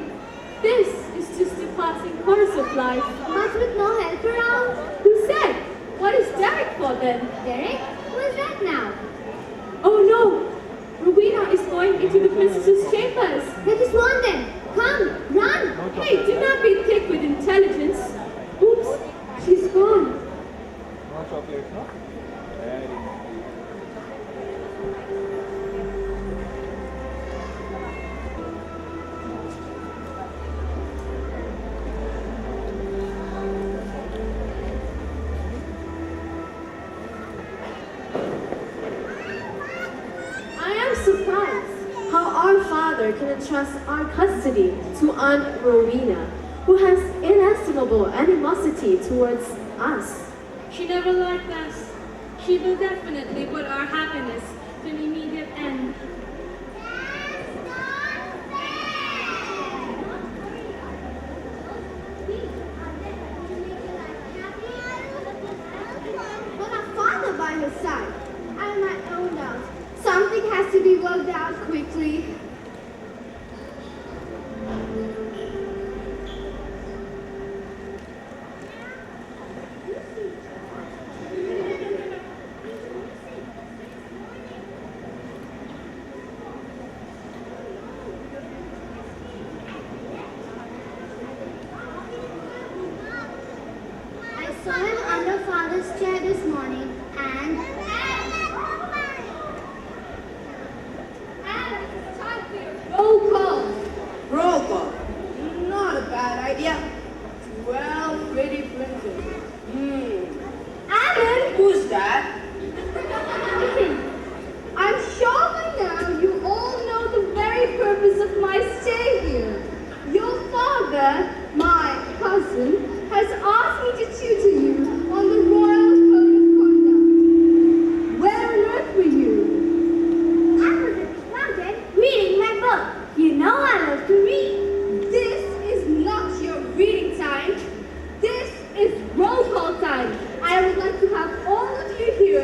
This is just a passing course of life. But with no help around. Who said? What is Derek for then? Derek? Who is that now? Oh no! Rowena is going into the princess's chambers. Let us warn them. Come, run. Hey, do not be thick with intelligence. Oops, she's gone. Surprised how our father can entrust our custody to Aunt Rowena, who has inestimable animosity towards us. She never liked us. She will definitely put our happiness to an immediate end. With our father by her side, and my own doubts. Something has to be worked out quickly. I saw him under father's chair this morning and... Roll call. Roll call. Not a bad idea. 12 pretty princesses. Alan! Who's that? I'm sure by now you all know the very purpose of my stay here. Your father, my cousin, has asked me to tutor you on the royal code of conduct. Where on earth were you? I was in London reading my book. You know I love to read. This is not your reading time. This is roll call time. I would like to have all of you here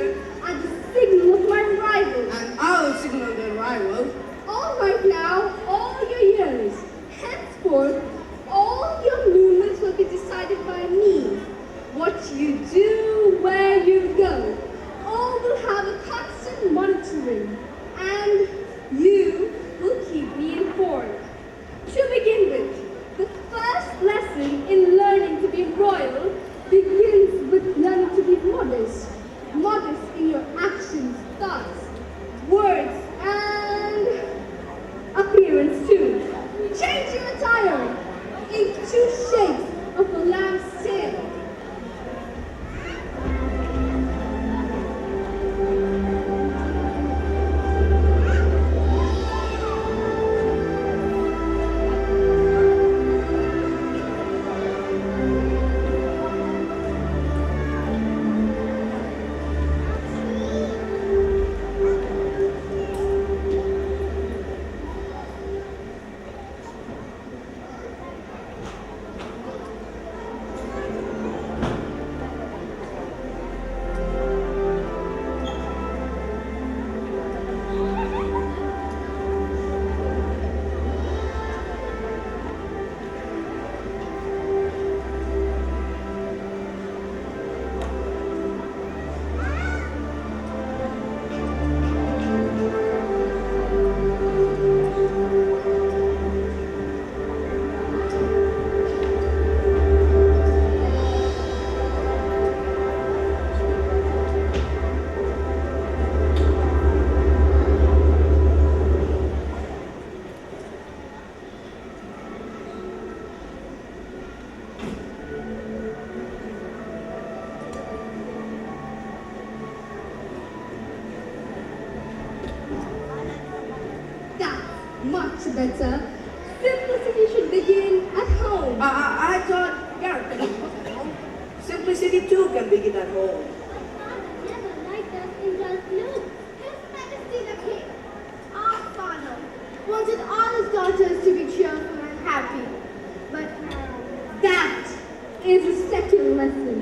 much better. Simplicity should begin at home. I thought character was at home. Simplicity too can begin at home. Never liked us in just blue. His Majesty the King, our father, wanted all his daughters to be cheerful and happy. But That is a secular lesson.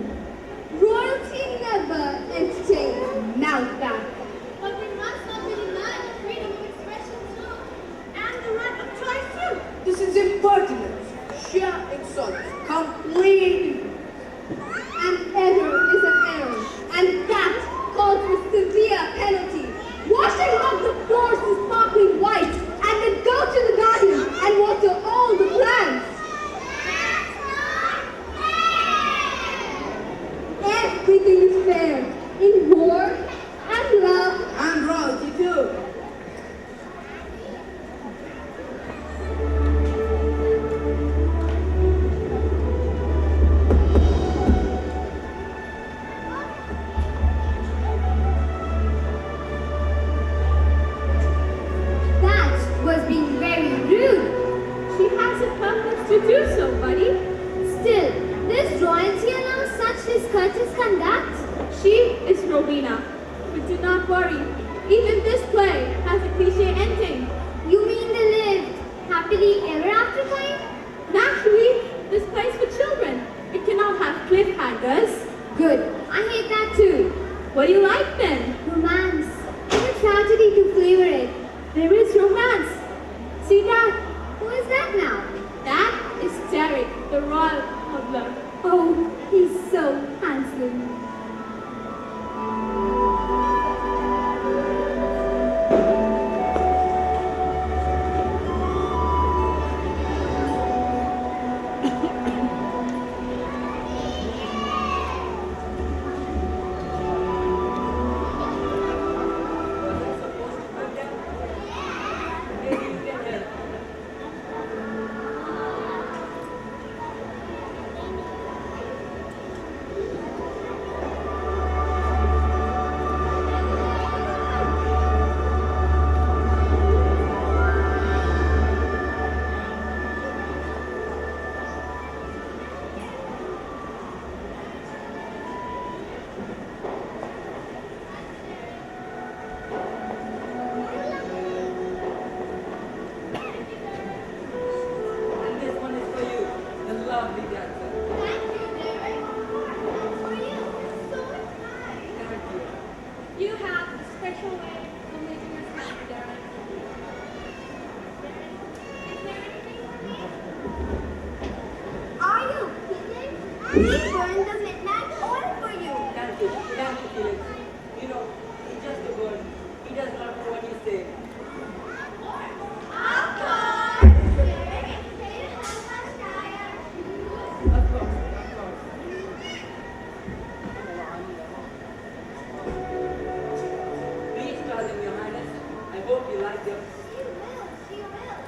Royalty never entertains mountebank. but we must not be denied freedom of expression too, and the right of choice too. This is impertinence, sheer insolence, complete. An error is an error, and that calls for severe penalty. Washing off the floors in sparkling white, and then go to the garden and water all the plants. Everything is fair in war and love. And royalty too. That was being very rude. She has a purpose to do so, buddy. Still, does royalty allow such discourteous conduct? She is Rowena. But do not worry. Even this play has a cliche ending. You mean they lived happily ever after kind? Naturally, this play is for children. It cannot have cliffhangers. Good. I hate that too. What do you like then? Romance. Give a tragedy to flavor it. There is romance. See that? Who is that now? That is Derek, the royal cobbler. Oh, he's so handsome. And this one is for you, the lovely dancer. Thank you, Derek. For you, so nice. Thank you. You have a special way of making us happy, Derek. Is there anything? Are you kidding? He burned the midnight oil for you. Thank you, Felix. You know, he's just a bird. He does not know what you say. Of course. Derek explained how much tired. Of course, of course. Please tell them, Your Highness. I hope you like them. She will. She will.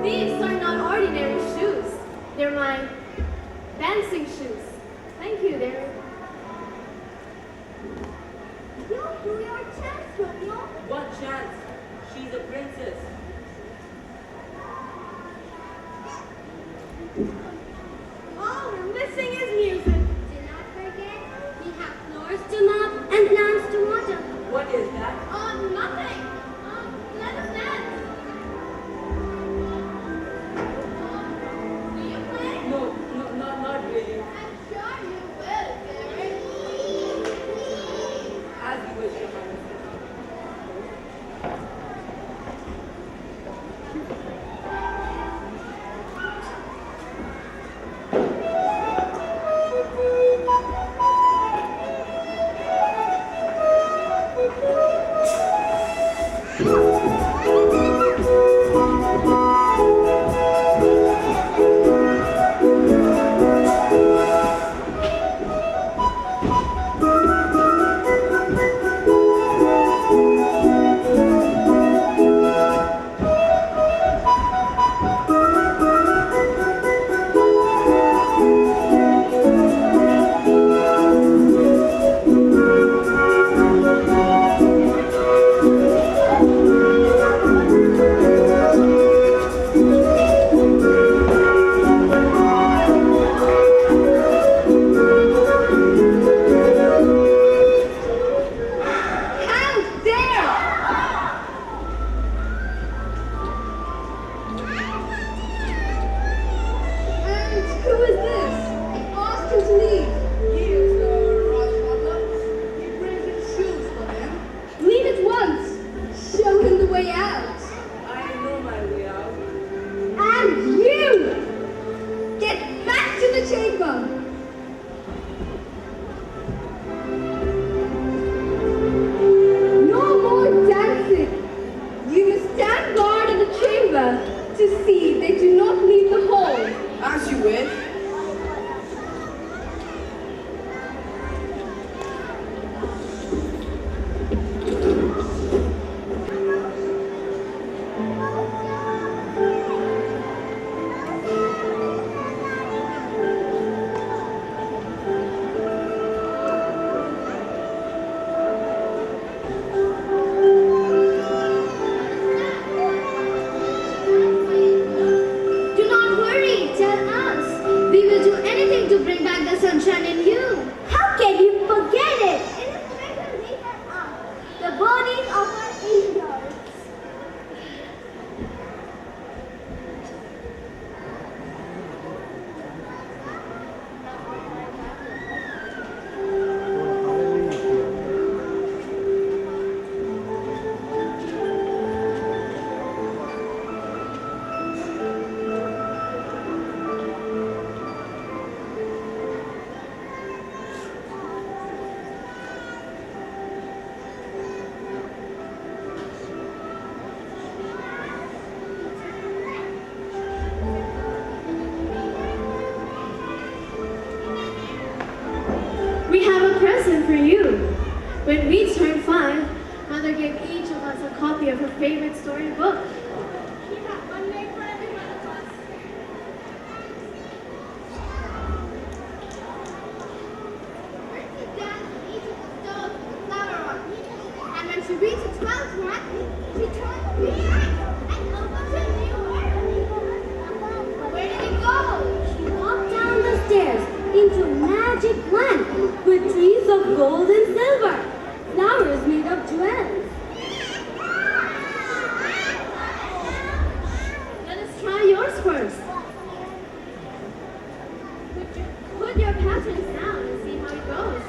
These are not ordinary shoes. They're my dancing shoes. Thank you, Derek. You do your chance, Romeo. What chance? She's a princess. All we're missing is music. Do not forget, we have floors to mop and plants to water. What is that? Nothing. Let us dance. Do you play? No, not really. I'm sure you will, Derek. As you wish, Your Highness. We have a present for you. When we turned 5, Mother gave each of us a copy of her favorite storybook. She had one made for every one of us. Bertie danced with each of the stones with a flower on it. And when she reached the 12th one, she turned back and opened a new world. Where did it go? She walked down the stairs into a magic land with trees of gold and silver, flowers made of jewels. Let us try yours first. Put your patterns down and see how it goes.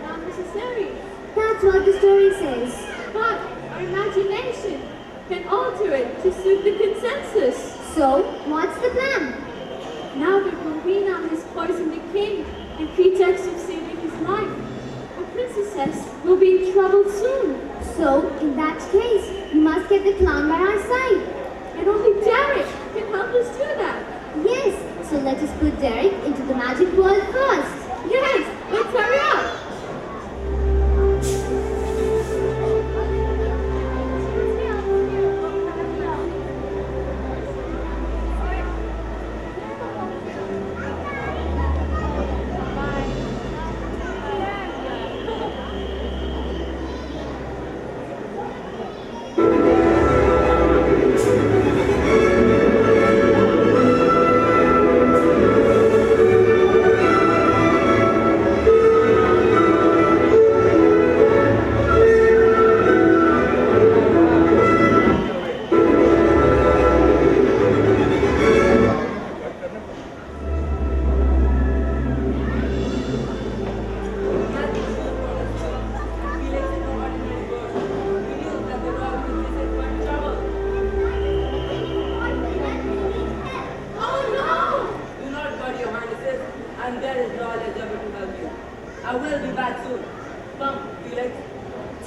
Not necessary. That's what the story says. But our imagination can alter it to suit the consensus. So, what's the plan? Now that Rowena has poisoned the king in pretext of saving his life, the princesses will be in trouble soon. So, in that case, we must get the clown by our side. And only Derek can help us do that. Yes, so let us put Derek into the magic world first. Yes, let's hurry up.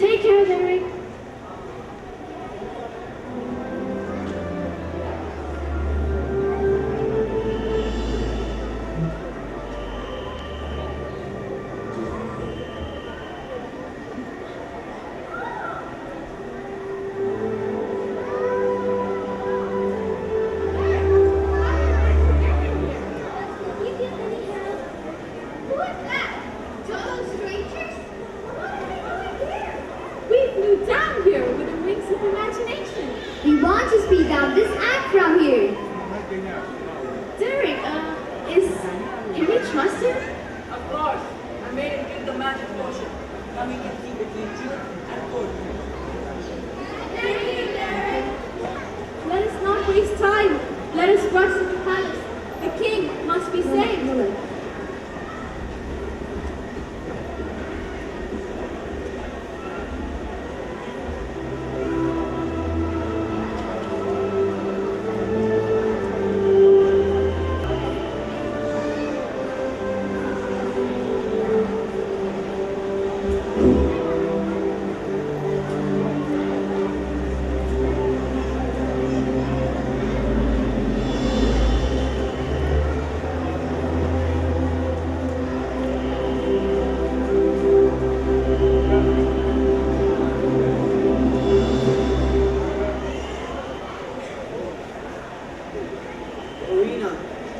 Take care, Derek. We want to speak out this act from here. Derek, can we trust him? Of course. I made him drink the magic potion. Now he can keep between truth and good. Thank you, Derek. Let us not waste time. Let us rush to the palace. The king must be saved.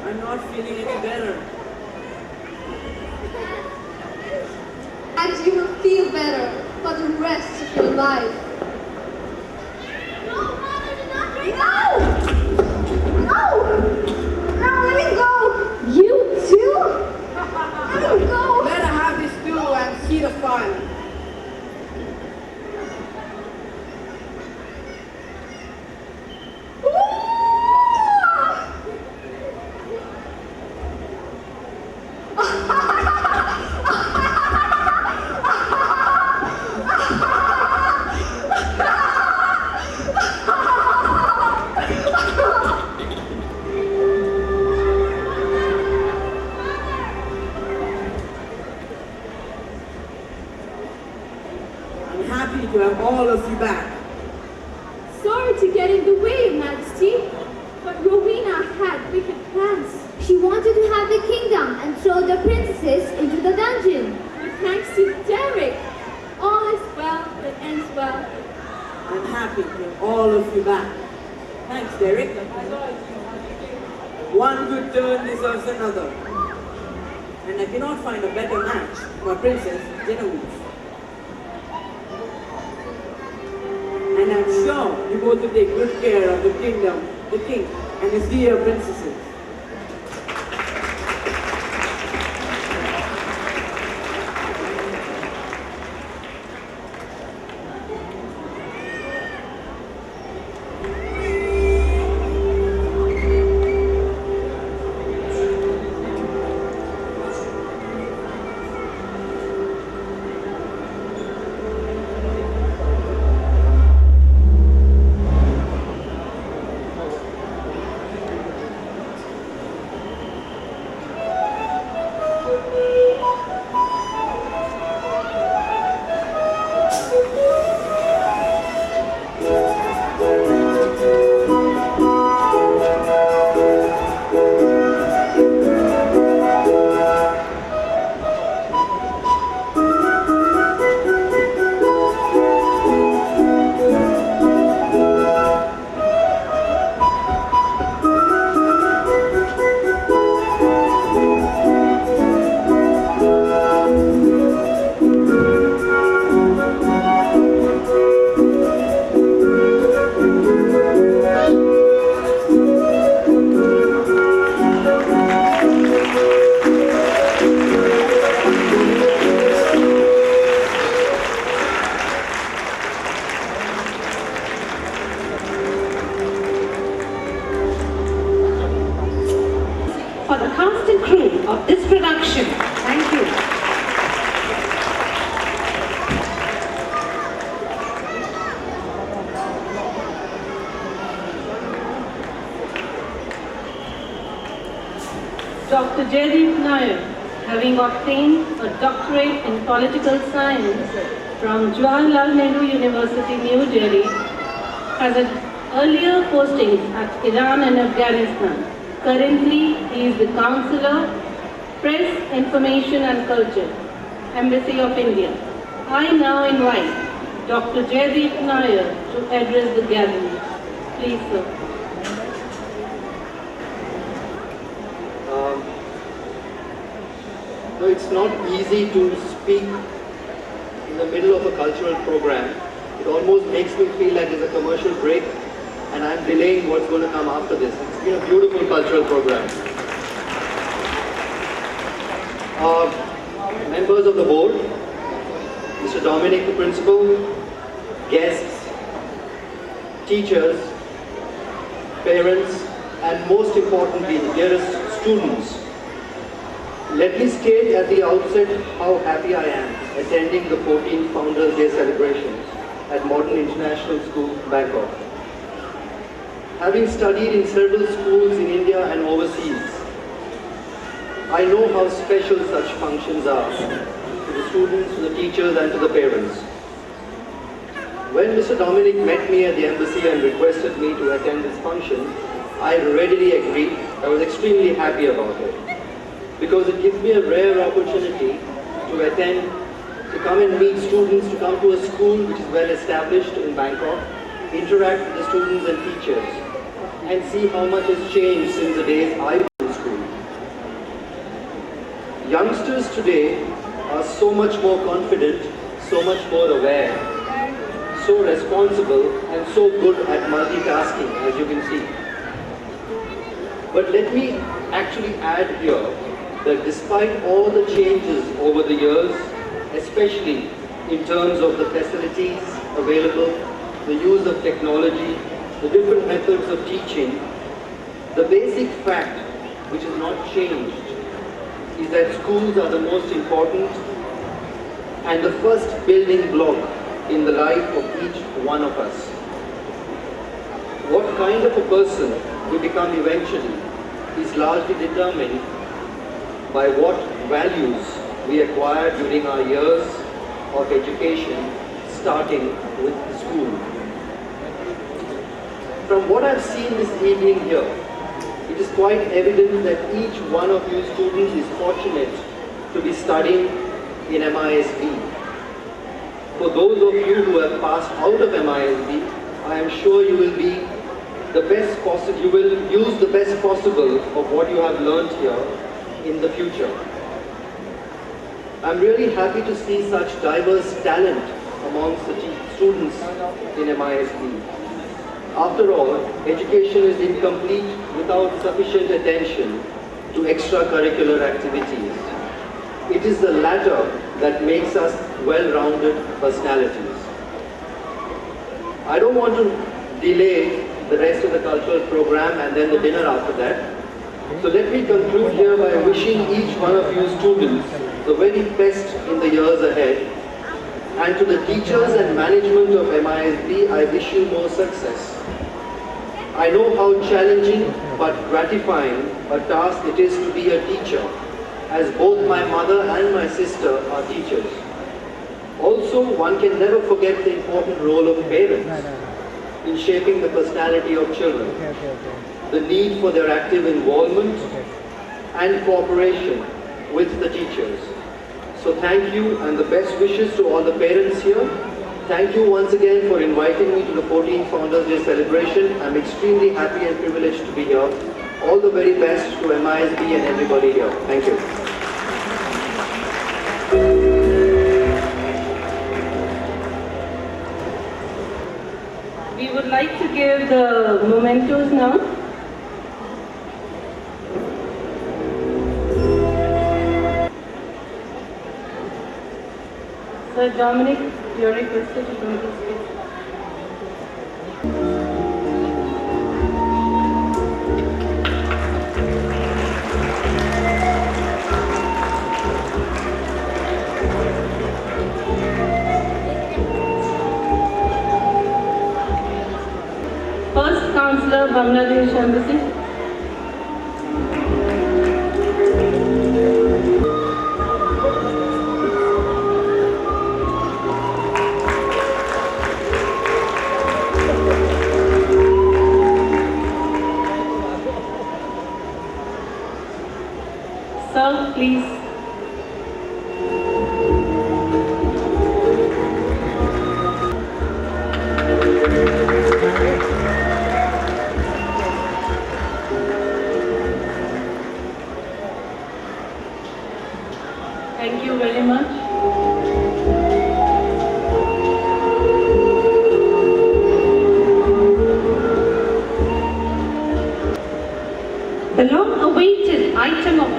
I'm not feeling any better. And you will feel better for the rest of your life. No, Mother, do not break No! No! No, let me go! You too? Let me go! Let her have this too and see the fun. Happy to have all of you back. Sorry to get in the way, Majesty, but Rowena had wicked plans. She wanted to have the kingdom and throw the princesses into the dungeon. But thanks to Derek, all is well that ends well. I'm happy to have all of you back. Thanks, Derek. One good turn deserves another. And I cannot find a better match for Princess Genevieve. And I'm sure you both will take good care of the kingdom, the king, and his dear princesses. For the cast and crew of this production, thank you. Dr. Jaideep Nair, having obtained a doctorate in political science from Jawaharlal Nehru University, New Delhi, has had earlier postings at Iran and Afghanistan. Currently, he is the Counselor, Press, Information and Culture, Embassy of India. I now invite Dr. Jaideep Nair to address the gathering. Please, sir. No, it's not easy to speak in the middle of a cultural program. It almost makes me feel like there's a commercial break and I'm delaying what's going to come after this. It's been a beautiful cultural program. Members of the board, Mr. Dominic, the principal, guests, teachers, parents, and most importantly, dearest students, let me state at the outset how happy I am attending the 14th Founders Day celebrations at Modern International School, Bangkok. Having studied in several schools in India and overseas, I know how special such functions are to the students, to the teachers, and to the parents. When Mr. Dominic met me at the embassy and requested me to attend this function, I readily agreed. I was extremely happy about it, because it gives me a rare opportunity to attend, to come and meet students, to come to a school which is well established in Bangkok, interact with the students and teachers, and see how much has changed since the days I was in school. Youngsters today are so much more confident, so much more aware, so responsible, and so good at multitasking, as you can see. But let me actually add here that despite all the changes over the years, especially in terms of the facilities available, the use of technology, the different methods of teaching, the basic fact which has not changed is that schools are the most important and the first building block in the life of each one of us. What kind of a person we become eventually is largely determined by what values we acquire during our years of education, starting with the school. From what I've seen this evening here, it is quite evident that each one of you students is fortunate to be studying in MISB. For those of you who have passed out of MISB, I am sure you will be the best possible, you will use the best possible of what you have learned here in the future. I'm really happy to see such diverse talent amongst the students in MISB. After all, education is incomplete without sufficient attention to extracurricular activities. It is the latter that makes us well-rounded personalities. I don't want to delay the rest of the cultural program and then the dinner after that. So let me conclude here by wishing each one of you students the very best in the years ahead. And to the teachers and management of MISB, I wish you more success. I know how challenging but gratifying a task it is to be a teacher, as both my mother and my sister are teachers. Also, one can never forget the important role of parents in shaping the personality of children, the need for their active involvement and cooperation with the teachers. So thank you and the best wishes to all the parents here. Thank you once again for inviting me to the 14th Founders Day celebration. I'm extremely happy and privileged to be here. All the very best to MISB and everybody here. Thank you. We would like to give the mementos now. Sir Dominic, you are requested to come to speak. First Counselor, Bangladesh Embassy.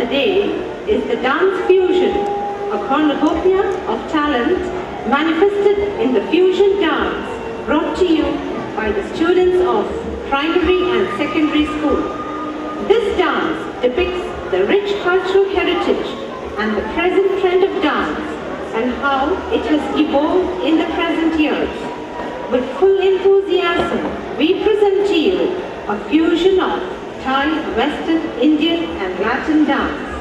the day is the dance fusion, a cornucopia of talent manifested in the fusion dance brought to you by the students of primary and secondary school. This dance depicts the rich cultural heritage and the present trend of dance and how it has evolved in the present years. With full enthusiasm, we present to you a fusion of Thai, Western, Indian and Latin dance.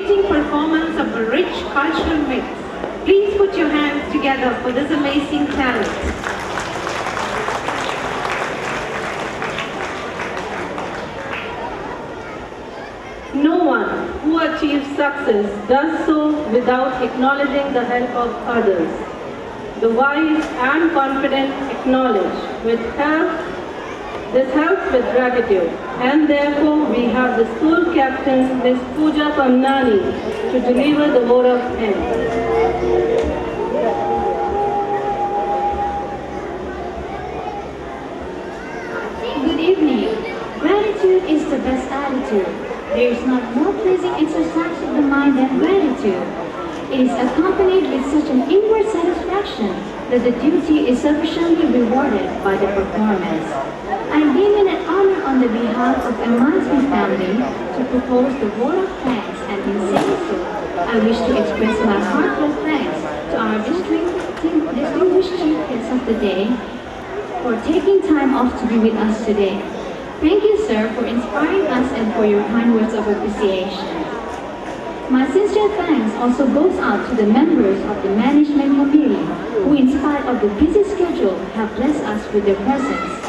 celebrating performance of a rich cultural mix. Please put your hands together for this amazing talent. No one who achieves success does so without acknowledging the help of others. The wise and confident acknowledge this helps with gratitude, and therefore we have the school captain, Ms. Pooja Pamnani, to deliver the vote of thanks. Good evening. Gratitude is the best attitude. There is not more pleasing exercise of the mind than gratitude. It is accompanied with such an inward satisfaction that the duty is sufficiently rewarded by the performance. I deem it an honor on the behalf of MISB family to propose the vote of thanks, and in saying so, I wish to express my heartfelt thanks to our distinguished chief guest of the day for taking time off to be with us today. Thank you, sir, for inspiring us and for your kind words of appreciation. My sincere thanks also goes out to the members of the management committee who, in spite of the busy schedule, have blessed us with their presence.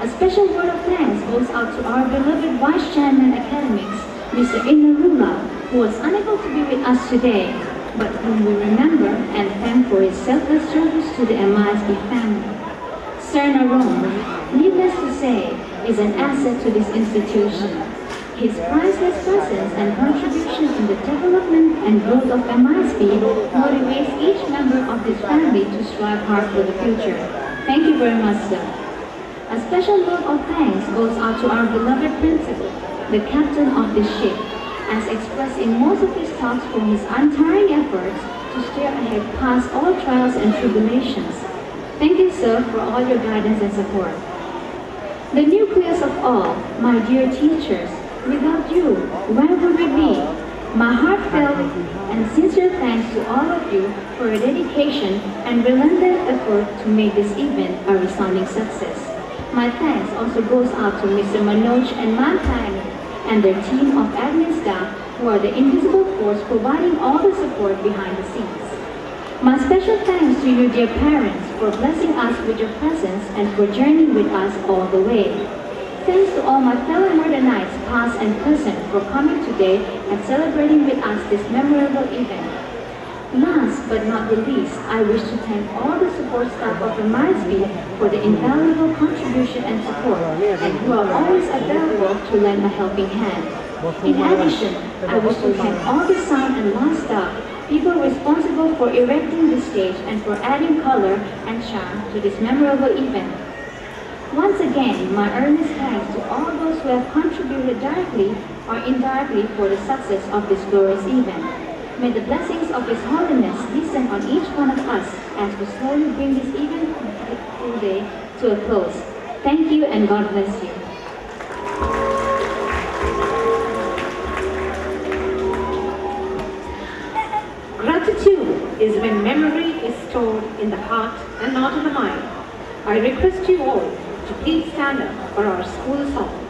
A special word of thanks goes out to our beloved Vice Chairman Academics, Mr. Inarula, who was unable to be with us today, but whom we remember and thank for his selfless service to the MISB family. Sir Narong, needless to say, is an asset to this institution. His priceless presence and contribution in the development and growth of MISB motivates each member of this family to strive hard for the future. Thank you very much, sir. A special note of thanks goes out to our beloved principal, the captain of this ship, as expressed in most of his talks for his untiring efforts to steer ahead past all trials and tribulations. Thank you, sir, for all your guidance and support. The nucleus of all, my dear teachers, without you, where would we be? My heartfelt and sincere thanks to all of you for your dedication and relentless effort to make this event a resounding success. My thanks also goes out to Mr. Manoj and Mantani and their team of admin staff who are the invisible force providing all the support behind the scenes. My special thanks to you, dear parents, for blessing us with your presence and for journeying with us all the way. Thanks to all my fellow Modernites, past and present, for coming today and celebrating with us this memorable event. Last but not the least, I wish to thank all the support staff of the MISB for the invaluable contribution and support, and who are always available to lend a helping hand. In addition, I wish to thank all the sound and lawn staff, people responsible for erecting the stage and for adding color and charm to this memorable event. Once again, my earnest thanks to all those who have contributed directly or indirectly for the success of this glorious event. May the blessings of His Holiness descend on each one of us as we slowly bring this event today to a close. Thank you and God bless you. Gratitude is when memory is stored in the heart and not in the mind. I request you all to please stand up for our school song.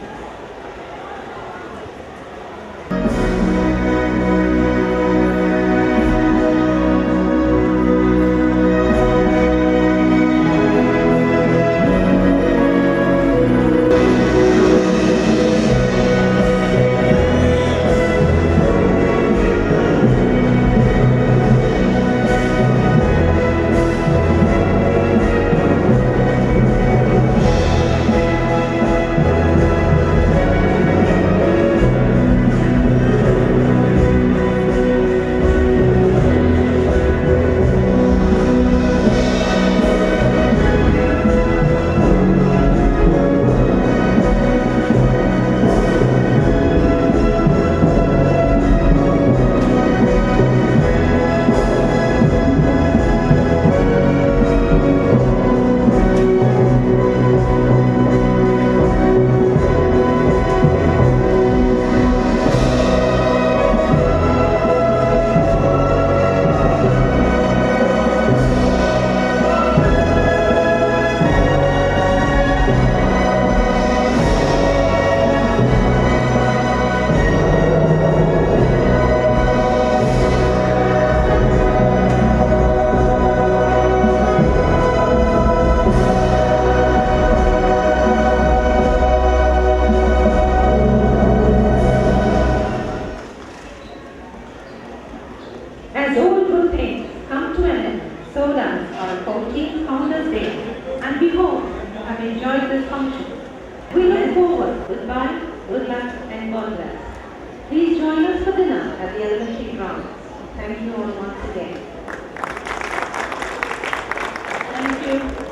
As all good things come to an end, so does our 14th Founders Day, and we hope you have enjoyed this function. We look forward. Goodbye, good luck, and God bless. Please join us for dinner at the elementary grounds. Thank you all once again. Thank you.